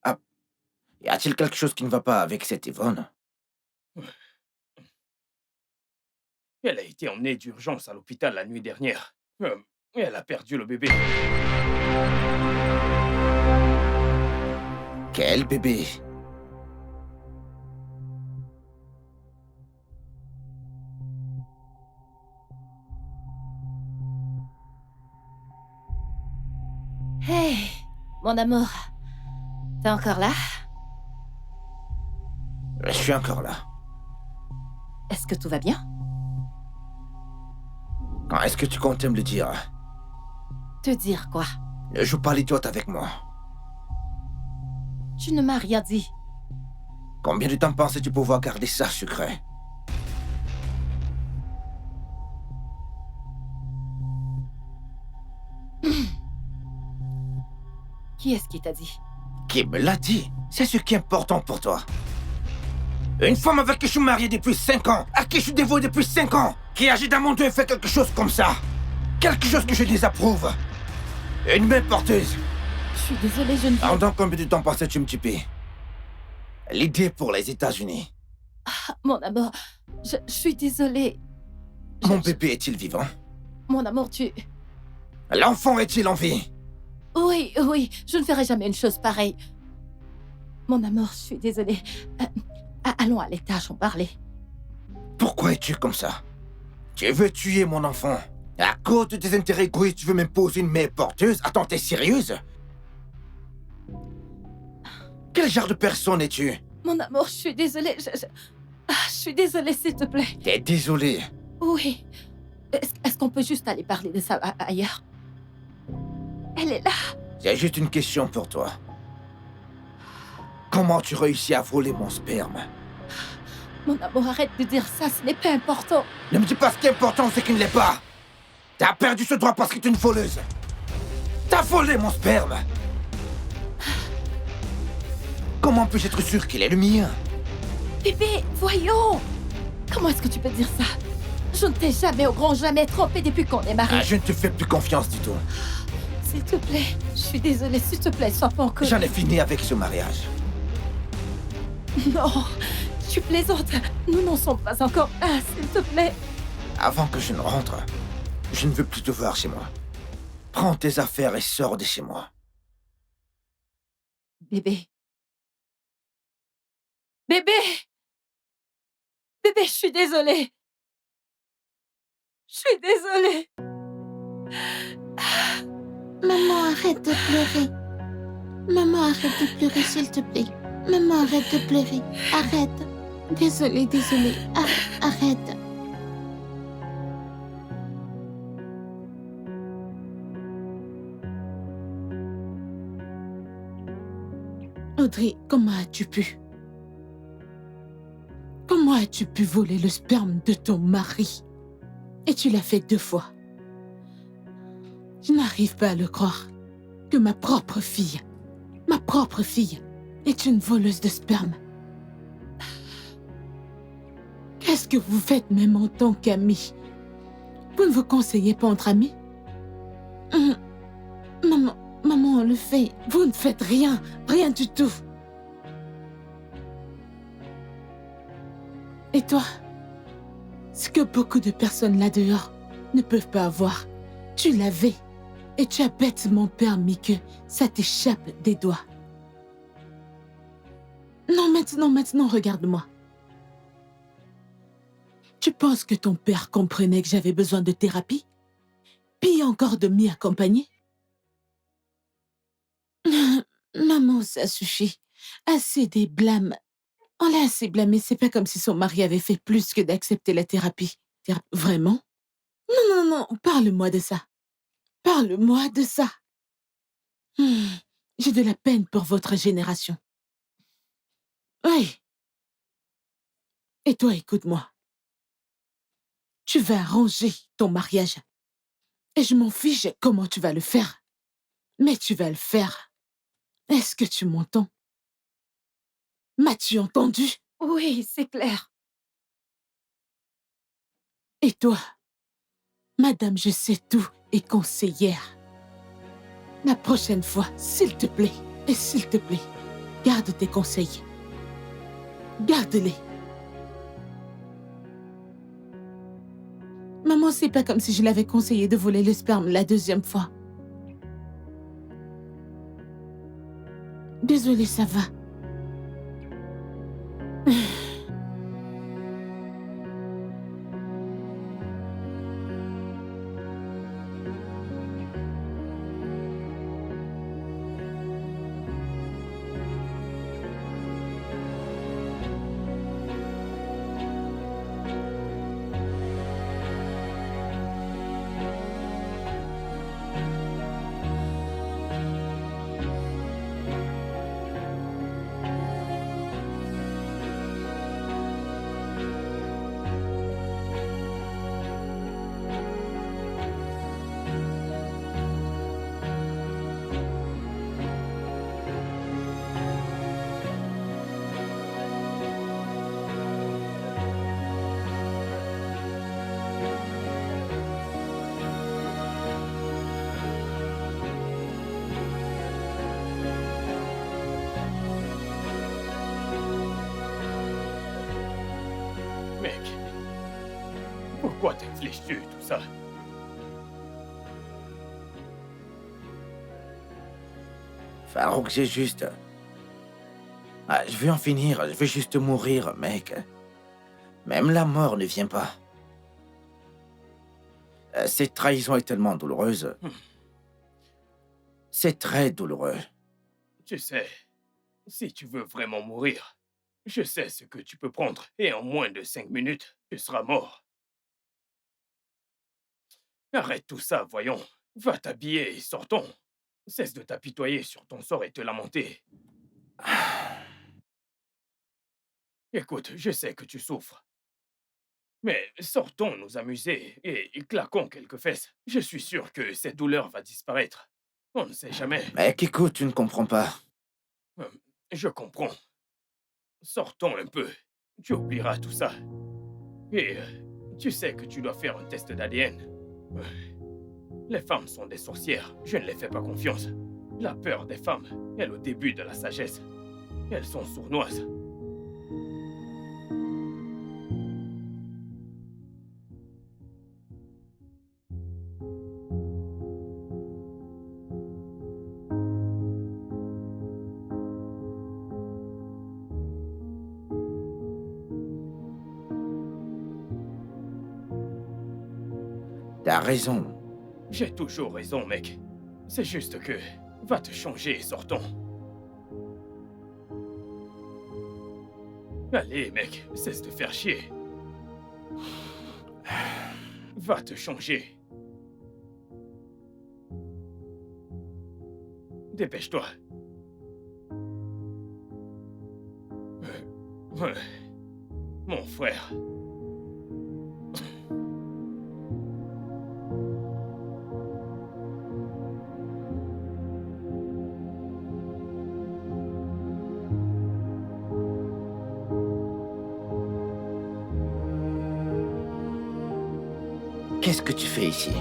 [SPEAKER 2] Ah, y a-t-il quelque chose qui ne va pas avec cette Yvonne?
[SPEAKER 4] Elle a été emmenée d'urgence à l'hôpital la nuit dernière. Et elle a perdu le bébé.
[SPEAKER 2] Quel bébé?
[SPEAKER 1] Hey, mon amour. T'es encore là?
[SPEAKER 2] Je suis encore là.
[SPEAKER 1] Est-ce que tout va bien?
[SPEAKER 2] Quand est-ce que tu comptes me le dire?
[SPEAKER 1] Te dire quoi?
[SPEAKER 2] Ne joue pas l'idiote avec moi.
[SPEAKER 1] Tu ne m'as rien dit.
[SPEAKER 2] Combien de temps pensais-tu pouvoir garder ça secret?
[SPEAKER 1] Qui est-ce qui t'a dit?
[SPEAKER 2] Qui me l'a dit? C'est ce qui est important pour toi. Une femme avec qui je suis marié depuis 5 ans, à qui je suis dévoué depuis 5 ans, qui agit dans mon dos et fait quelque chose comme ça. Quelque chose que je désapprouve. Une mère porteuse.
[SPEAKER 1] Je suis désolée, je ne veux...
[SPEAKER 2] Pendant combien de temps pensais-tu me tuer? L'idée pour les États-Unis.
[SPEAKER 1] Mon amour, je suis désolée.
[SPEAKER 2] Mon bébé est-il vivant?
[SPEAKER 1] Mon amour, tu...
[SPEAKER 2] L'enfant est-il en vie?
[SPEAKER 1] Oui, oui, je ne ferai jamais une chose pareille. Mon amour, je suis désolée. Allons à l'étage en parler.
[SPEAKER 2] Pourquoi es-tu comme ça? Tu veux tuer mon enfant? À cause de tes intérêts égoïstes, tu veux m'imposer une mère porteuse? Attends, t'es sérieuse? Quel genre de personne es-tu?
[SPEAKER 1] Mon amour, je suis désolée. Je suis désolée, s'il te plaît.
[SPEAKER 2] T'es désolé.
[SPEAKER 1] Oui. Est-ce qu'on peut juste aller parler de ça ailleurs? Elle est là.
[SPEAKER 2] J'ai juste une question pour toi. Comment tu réussis à voler mon sperme?
[SPEAKER 1] Mon amour, arrête de dire ça, ce n'est pas important.
[SPEAKER 2] Ne me dis pas ce qui est important, c'est qu'il ne l'est pas. T'as perdu ce droit parce que tu es une voleuse. T'as volé mon sperme. Comment puis-je être sûr qu'il est le mien?
[SPEAKER 1] Bébé, voyons. Comment est-ce que tu peux dire ça? Je ne t'ai jamais, au grand jamais, trompé depuis qu'on est mariés.
[SPEAKER 2] Ah, je ne te fais plus confiance du tout.
[SPEAKER 1] S'il te plaît, je suis désolée, s'il te plaît, sois pas encore...
[SPEAKER 2] J'en ai fini avec ce mariage.
[SPEAKER 1] Non, tu plaisantes. Nous n'en sommes pas encore un, s'il te plaît.
[SPEAKER 2] Avant que je ne rentre, je ne veux plus te voir chez moi. Prends tes affaires et sors de chez moi.
[SPEAKER 1] Bébé. Bébé! Bébé, je suis désolée. Je suis désolée.
[SPEAKER 6] Maman, arrête de pleurer. Maman, arrête de pleurer, s'il te plaît. Maman, arrête de pleurer. Arrête. Désolée, désolée. Arrête.
[SPEAKER 3] Audrey, comment as-tu pu? Comment as-tu pu voler le sperme de ton mari? Et tu l'as fait 2 fois. Je n'arrive pas à le croire que ma propre fille est une voleuse de sperme. Qu'est-ce que vous faites même en tant qu'amie? Vous ne vous conseillez pas entre amis? Maman, on le fait. Vous ne faites rien du tout. Et toi? Ce que beaucoup de personnes là-dehors ne peuvent pas avoir, tu l'avais. Et tu as bêtement permis que ça t'échappe des doigts. Non, maintenant, regarde-moi. Tu penses que ton père comprenait que j'avais besoin de thérapie? Puis encore de m'y accompagner? Maman, ça suffit. Assez des blâmes. On l'a assez blâmé, c'est pas comme si son mari avait fait plus que d'accepter la thérapie. Vraiment? Non, parle-moi de ça. Parle-moi de ça. J'ai de la peine pour votre génération. Oui. Et toi, écoute-moi. Tu vas arranger ton mariage. Et je m'en fiche comment tu vas le faire. Mais tu vas le faire. Est-ce que tu m'entends? M'as-tu entendu?
[SPEAKER 1] Oui, c'est clair.
[SPEAKER 3] Et toi? Madame, je sais tout et conseillère. La prochaine fois, s'il te plaît, et s'il te plaît, garde tes conseils. Garde-les. Maman, c'est pas comme si je l'avais conseillé de voler le sperme la deuxième fois. Désolée, ça va.
[SPEAKER 4] Mec, pourquoi t'infliges-tu tout ça?
[SPEAKER 2] Farouk, j'ai juste... Ah, je veux en finir, je veux juste mourir, mec. Même la mort ne vient pas. Cette trahison est tellement douloureuse. C'est très douloureux.
[SPEAKER 4] Tu sais, si tu veux vraiment mourir, je sais ce que tu peux prendre et en moins de 5 minutes, tu seras mort. Arrête tout ça, voyons. Va t'habiller et sortons. Cesse de t'apitoyer sur ton sort et te lamenter. Écoute, je sais que tu souffres. Mais sortons nous amuser et claquons quelques fesses. Je suis sûr que cette douleur va disparaître. On ne sait jamais.
[SPEAKER 2] Mec, écoute, tu ne comprends pas.
[SPEAKER 4] Je comprends. Sortons un peu. Tu oublieras tout ça. Et tu sais que tu dois faire un test d'ADN. Les femmes sont des sorcières. Je ne les fais pas confiance. La peur des femmes est le début de la sagesse. Elles sont sournoises.
[SPEAKER 2] T'as raison.
[SPEAKER 4] J'ai toujours raison, mec. C'est juste que... Va te changer et sortons. Allez, mec, cesse de faire chier. Va te changer. Dépêche-toi. Mon frère.
[SPEAKER 2] Qu'est-ce que tu fais ici?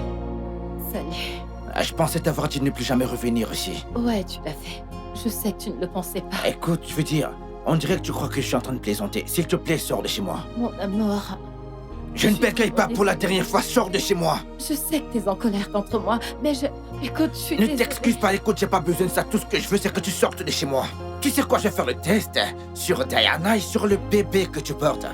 [SPEAKER 1] Salut.
[SPEAKER 2] Je pensais t'avoir dit de ne plus jamais revenir ici.
[SPEAKER 1] Ouais, tu l'as fait. Je sais que tu ne le pensais pas.
[SPEAKER 2] Écoute, je veux dire, on dirait que tu crois que je suis en train de plaisanter. S'il te plaît, sors de chez moi.
[SPEAKER 1] Mon amour,
[SPEAKER 2] Je ne t'accueille pas pour la dernière fois, sors de chez moi.
[SPEAKER 1] je sais que t'es en colère contre moi, mais Écoute, je suis
[SPEAKER 2] Ne
[SPEAKER 1] désolée.
[SPEAKER 2] t'excuse pas, écoute, j'ai pas besoin de ça. Tout ce que je veux, c'est que tu sortes de chez moi. Tu sais quoi, je vais faire le test sur Diana et sur le bébé que tu portes.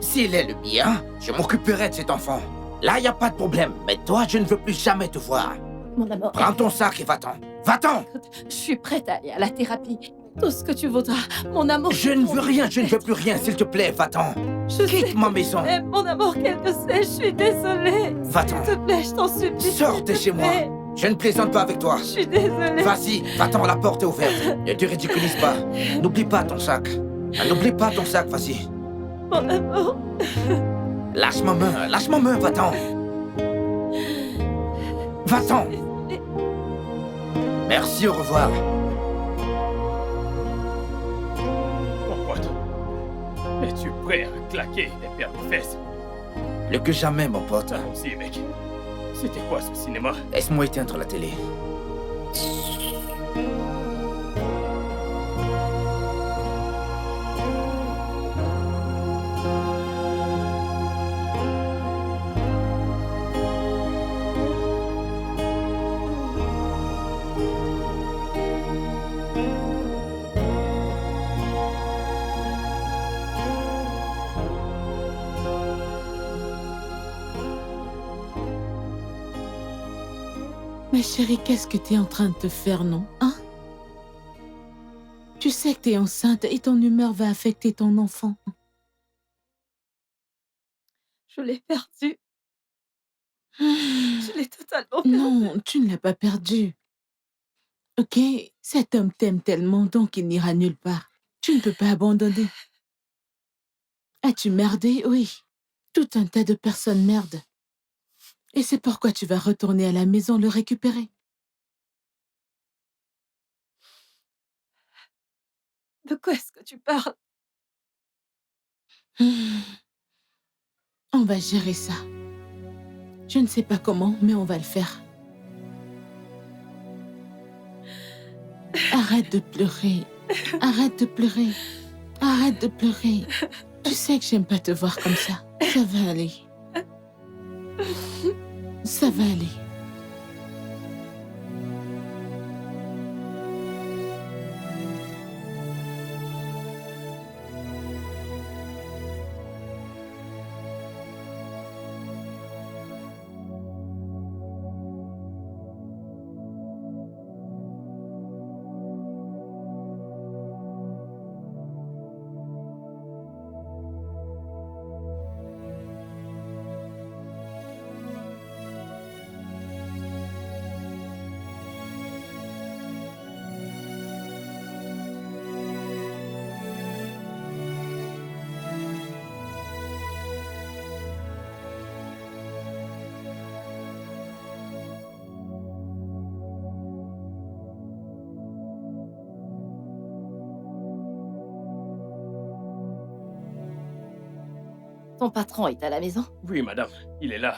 [SPEAKER 2] S'il est le mien, je m'occuperai de cet enfant. Là, y a pas de problème. Mais toi, je ne veux plus jamais te voir.
[SPEAKER 1] Mon amour,
[SPEAKER 2] Prends ton sac et va-t'en. Va-t'en!
[SPEAKER 1] écoute, je suis prête à aller à la thérapie. Tout ce que tu voudras. Mon amour...
[SPEAKER 2] Je ne veux rien, je ne veux plus rien. S'il te plaît, va-t'en.
[SPEAKER 1] Je sais
[SPEAKER 2] Quitte ma maison.
[SPEAKER 1] Eh, mon amour, quel que c'est, je suis désolée.
[SPEAKER 2] Va-t'en.
[SPEAKER 1] S'il te plaît, je t'en supplie.
[SPEAKER 2] Sors
[SPEAKER 1] s'il
[SPEAKER 2] de
[SPEAKER 1] te
[SPEAKER 2] chez moi.
[SPEAKER 1] plaît.
[SPEAKER 2] Je ne plaisante pas avec toi.
[SPEAKER 1] Je suis désolée.
[SPEAKER 2] Vas-y, va-t'en, la porte est ouverte. Ne te ridiculise pas. N'oublie pas ton sac. N'oublie pas ton sac, vas-y.
[SPEAKER 1] Mon amour.
[SPEAKER 2] Lâche ma main, va-t'en. Va-t'en. Merci, au revoir.
[SPEAKER 4] Mon pote, es-tu prêt à claquer des paires de fesses?
[SPEAKER 2] Plus que jamais, mon pote.
[SPEAKER 4] Allons-y, mec. C'était quoi ce cinéma?
[SPEAKER 2] Laisse-moi éteindre la télé.
[SPEAKER 3] Ma chérie, qu'est-ce que t'es en train de te faire, non? Hein? Tu sais que t'es enceinte et ton humeur va affecter ton enfant.
[SPEAKER 1] Je l'ai perdu. Je l'ai totalement perdu.
[SPEAKER 3] Non, tu ne l'as pas perdu. Ok, cet homme t'aime tellement donc il n'ira nulle part. Tu ne peux pas abandonner. As-tu merdé? Oui. Tout un tas de personnes merdent. Et c'est pourquoi tu vas retourner à la maison le récupérer.
[SPEAKER 1] De quoi est-ce que tu parles?
[SPEAKER 3] On va gérer ça. Je ne sais pas comment, mais on va le faire. Arrête de pleurer. Arrête de pleurer. Arrête de pleurer. Tu sais que j'aime pas te voir comme ça. Ça va aller. Ça va aller.
[SPEAKER 1] Ton patron est à la maison?
[SPEAKER 4] Oui, madame, il est là.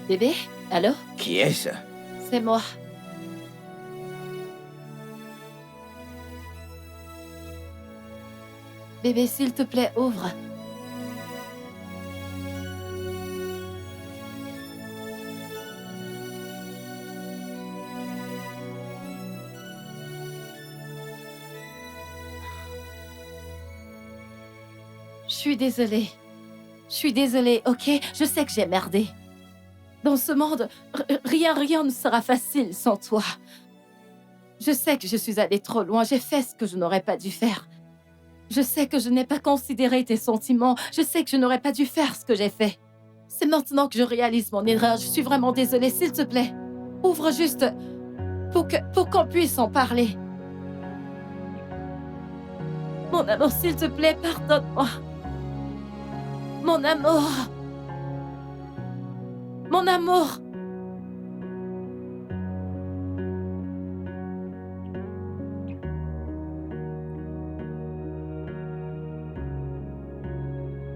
[SPEAKER 1] Bébé? Allô?
[SPEAKER 2] Qui est-ce?
[SPEAKER 1] C'est moi. Bébé, s'il te plaît, ouvre. Je suis désolée. Je suis désolée, ok? Je sais que j'ai merdé. Dans ce monde, rien ne sera facile sans toi. Je sais que je suis allée trop loin. J'ai fait ce que je n'aurais pas dû faire. Je sais que je n'ai pas considéré tes sentiments. Je sais que je n'aurais pas dû faire ce que j'ai fait. C'est maintenant que je réalise mon erreur. Je suis vraiment désolée, s'il te plaît. Ouvre juste pour qu'on puisse en parler. Mon amour, s'il te plaît, pardonne-moi. Mon amour. Mon amour.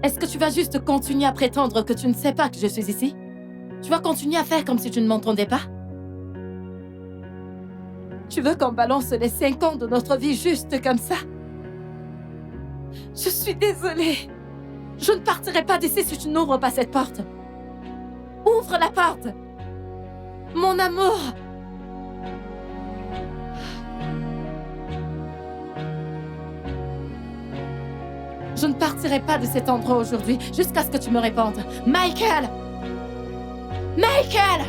[SPEAKER 1] Est-ce que tu vas juste continuer à prétendre que tu ne sais pas que je suis ici? Tu vas continuer à faire comme si tu ne m'entendais pas? Tu veux qu'on balance les 5 ans de notre vie juste comme ça? Je suis désolée. Je ne partirai pas d'ici si tu n'ouvres pas cette porte. Ouvre la porte. Mon amour. Je ne partirai pas de cet endroit aujourd'hui jusqu'à ce que tu me répondes. Michael! Michael!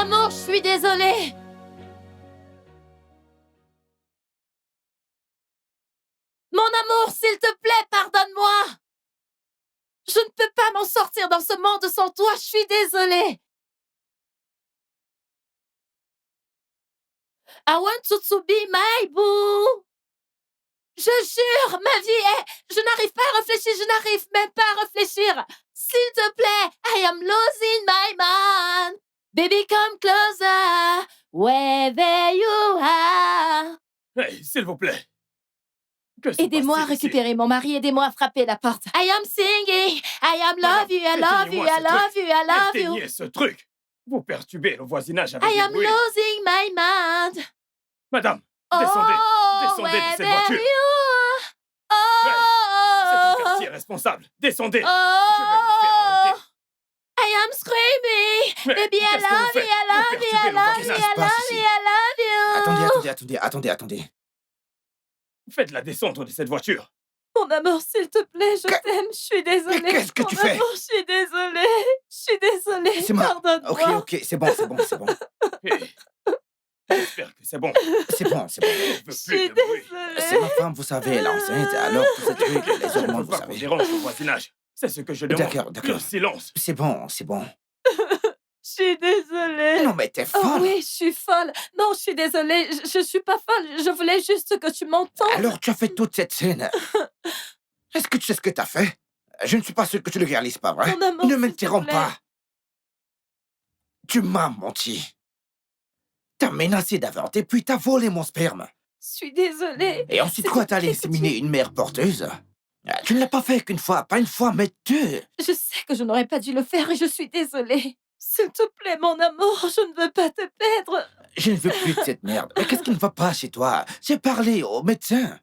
[SPEAKER 1] amour, je suis désolée. Mon amour, s'il te plaît, pardonne-moi. Je ne peux pas m'en sortir dans ce monde sans toi, je suis désolée. I want you to be my boo. Je jure, ma vie est... Je n'arrive pas à réfléchir, je n'arrive même pas à réfléchir. S'il te plaît, I am losing my mind. Baby, come closer, wherever you are.
[SPEAKER 4] Hey, s'il vous plaît. Que se
[SPEAKER 1] Aidez-moi à
[SPEAKER 4] passe-t-il ici?
[SPEAKER 1] récupérer mon mari, aidez-moi à frapper la porte. I am singing, I am love you, I love you, I love you, I love you.
[SPEAKER 4] Éteignez ce truc. Vous perturbez le voisinage avec
[SPEAKER 1] I
[SPEAKER 4] des
[SPEAKER 1] am
[SPEAKER 4] bruits.
[SPEAKER 1] losing my mind.
[SPEAKER 4] Madame, descendez. Descendez de cette voiture. C'est un quartier responsable. Descendez. Je vais vous faire arrêter.
[SPEAKER 1] I am screaming.
[SPEAKER 4] Mais
[SPEAKER 1] Baby, I
[SPEAKER 4] qu'est-ce que vous
[SPEAKER 1] love you,
[SPEAKER 4] faites?
[SPEAKER 1] I love
[SPEAKER 4] Vous
[SPEAKER 1] you, I
[SPEAKER 4] perturbez le
[SPEAKER 1] love
[SPEAKER 4] voisinage.
[SPEAKER 1] you, I love you, I love you.
[SPEAKER 2] Attendez.
[SPEAKER 4] Faites-la descendre de cette voiture.
[SPEAKER 1] Mon amour, s'il te plaît, je t'aime, je suis désolée.
[SPEAKER 2] Mais qu'est-ce que tu
[SPEAKER 1] Mon
[SPEAKER 2] fais?
[SPEAKER 1] amour, je suis désolée.
[SPEAKER 2] C'est moi.
[SPEAKER 1] Pardonne-moi.
[SPEAKER 2] Ok, c'est bon.
[SPEAKER 4] Hey, j'espère que c'est bon.
[SPEAKER 2] C'est bon.
[SPEAKER 4] Je veux
[SPEAKER 1] Je
[SPEAKER 4] plus
[SPEAKER 1] suis
[SPEAKER 4] de bruit.
[SPEAKER 2] C'est
[SPEAKER 1] désolée.
[SPEAKER 2] ma femme, vous savez, elle est enceinte, alors tous ces trucs, les
[SPEAKER 4] Je ne
[SPEAKER 2] hormones,
[SPEAKER 4] veux
[SPEAKER 2] vous
[SPEAKER 4] pas qu'on
[SPEAKER 2] savez.
[SPEAKER 4] dérange le voisinage. C'est ce que je demande.
[SPEAKER 2] D'accord.
[SPEAKER 4] Le silence.
[SPEAKER 2] C'est bon.
[SPEAKER 1] Je suis désolée.
[SPEAKER 2] Non, mais t'es
[SPEAKER 1] Oh
[SPEAKER 2] folle.
[SPEAKER 1] oui, je suis folle. Non, je suis désolée. Je suis pas folle. Je voulais juste que tu m'entendes.
[SPEAKER 2] Alors tu as fait toute cette scène. Est-ce que tu sais ce que t'as fait? Je ne suis pas sûr que tu le réalises, pas vrai?
[SPEAKER 1] Mon amour,
[SPEAKER 2] Ne
[SPEAKER 1] s'il te
[SPEAKER 2] m'interromps
[SPEAKER 1] plaît.
[SPEAKER 2] pas. Tu m'as menti. T'as menacé d'avorter, puis t'as volé mon sperme.
[SPEAKER 1] Je suis désolée.
[SPEAKER 2] Et ensuite,
[SPEAKER 1] C'est
[SPEAKER 2] quoi, t'as
[SPEAKER 1] qu'est-ce que
[SPEAKER 2] inséminer une mère porteuse? Tu ne l'as pas fait qu'une fois, pas une fois, mais deux.
[SPEAKER 1] Je sais que je n'aurais pas dû le faire et je suis désolée. S'il te plaît, mon amour, je ne veux pas te perdre.
[SPEAKER 2] Je ne veux plus de cette merde. Mais qu'est-ce qui ne va pas chez toi? J'ai parlé au médecin.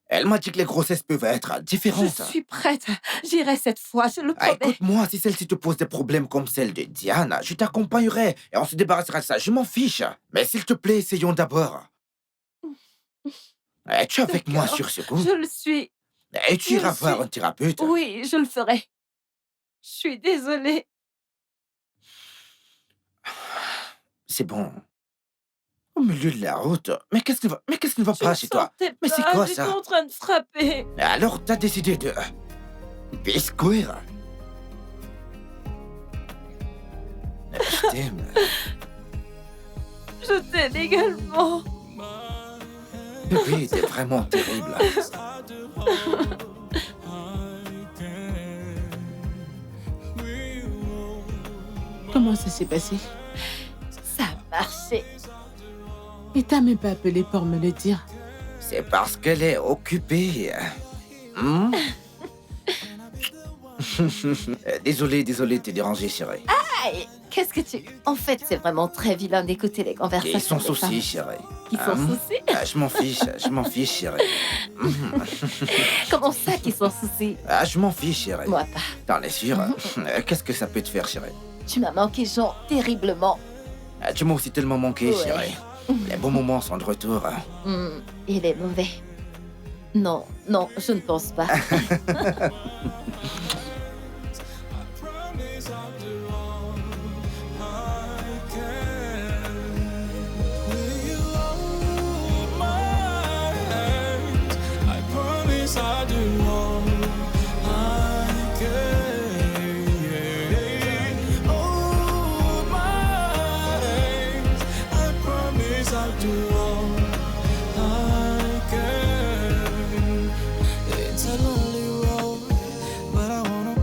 [SPEAKER 2] Elle m'a dit que les grossesses peuvent être différentes.
[SPEAKER 1] Je suis prête. J'irai cette fois, je le promets.
[SPEAKER 2] Écoute-moi, si celle-ci te pose des problèmes comme celle de Diane, je t'accompagnerai et on se débarrassera de ça. Je m'en fiche. Mais s'il te plaît, essayons d'abord. Es-tu avec moi
[SPEAKER 1] D'accord.
[SPEAKER 2] sur ce coup?
[SPEAKER 1] Je le suis.
[SPEAKER 2] Et tu
[SPEAKER 1] je
[SPEAKER 2] iras
[SPEAKER 1] suis.
[SPEAKER 2] voir un thérapeute?
[SPEAKER 1] Oui, je le ferai. Je suis désolée.
[SPEAKER 2] C'est bon. Au milieu de la route. Mais qu'est-ce qui ne va pas chez toi? Mais c'est quoi ça?
[SPEAKER 1] J'étais en train de frapper.
[SPEAKER 2] Alors t'as décidé de... biscuire? Je t'aime.
[SPEAKER 1] Je t'aime également.
[SPEAKER 2] Bébé, t'es vraiment terrible.
[SPEAKER 3] Comment ça s'est passé?
[SPEAKER 1] Ça a marché.
[SPEAKER 3] Et t'as même pas appelé pour me le dire.
[SPEAKER 2] C'est parce qu'elle est occupée. Hmm? Désolé de te déranger, chérie.
[SPEAKER 1] Aïe, qu'est-ce que tu... En fait, c'est vraiment très vilain d'écouter les conversations.
[SPEAKER 2] Qui sont
[SPEAKER 1] des femmes.
[SPEAKER 2] soucis, chérie.
[SPEAKER 1] Qui sont soucis?
[SPEAKER 2] Je m'en fiche, chérie.
[SPEAKER 1] Comment ça, qui sont soucis?
[SPEAKER 2] Je m'en fiche, chérie.
[SPEAKER 1] Moi pas.
[SPEAKER 2] T'en es sûre? Qu'est-ce que ça peut te faire, chérie?
[SPEAKER 1] Tu m'as manqué, Jean, terriblement.
[SPEAKER 2] Tu m'as aussi tellement manqué,
[SPEAKER 1] Ouais.
[SPEAKER 2] chérie. Les bons moments sont de retour.
[SPEAKER 1] Il est mauvais. Non, je ne pense pas.
[SPEAKER 5] It's a lonely road, but I wanna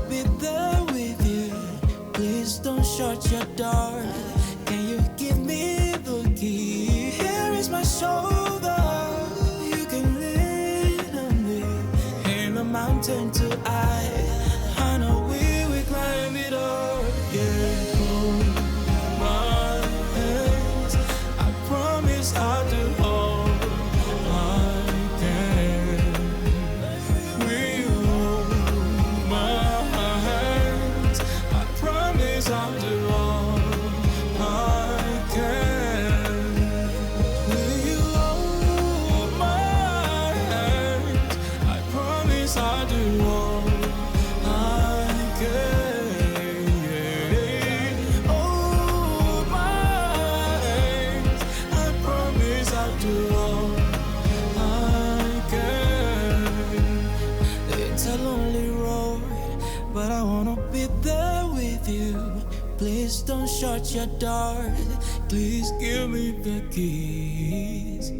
[SPEAKER 5] at your door. Please give me the keys.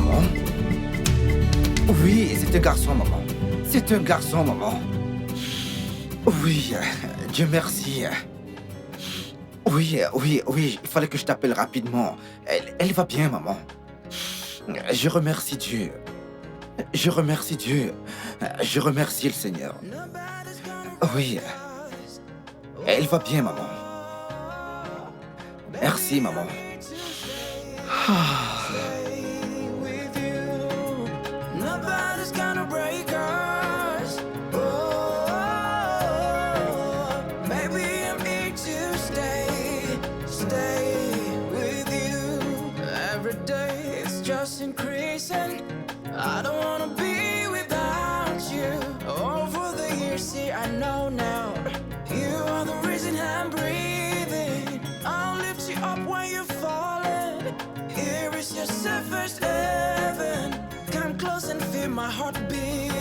[SPEAKER 2] maman. Oui, c'est un garçon, maman. C'est un garçon, maman. Oui, Dieu merci. Oui, il fallait que je t'appelle rapidement. Elle va bien, maman. Je remercie Dieu. Je remercie Dieu. Je remercie le Seigneur. Oui, elle va bien, maman. Merci, maman.
[SPEAKER 5] Nobody's gonna break us. Oh, maybe I'm here to stay with you. Every day it's just increasing. I don't wanna be without you. Over the years, see, I know now. You are the reason I'm breathing. I'll lift you up when you're falling. Here is your safest heaven. Come close and feel my heart beat.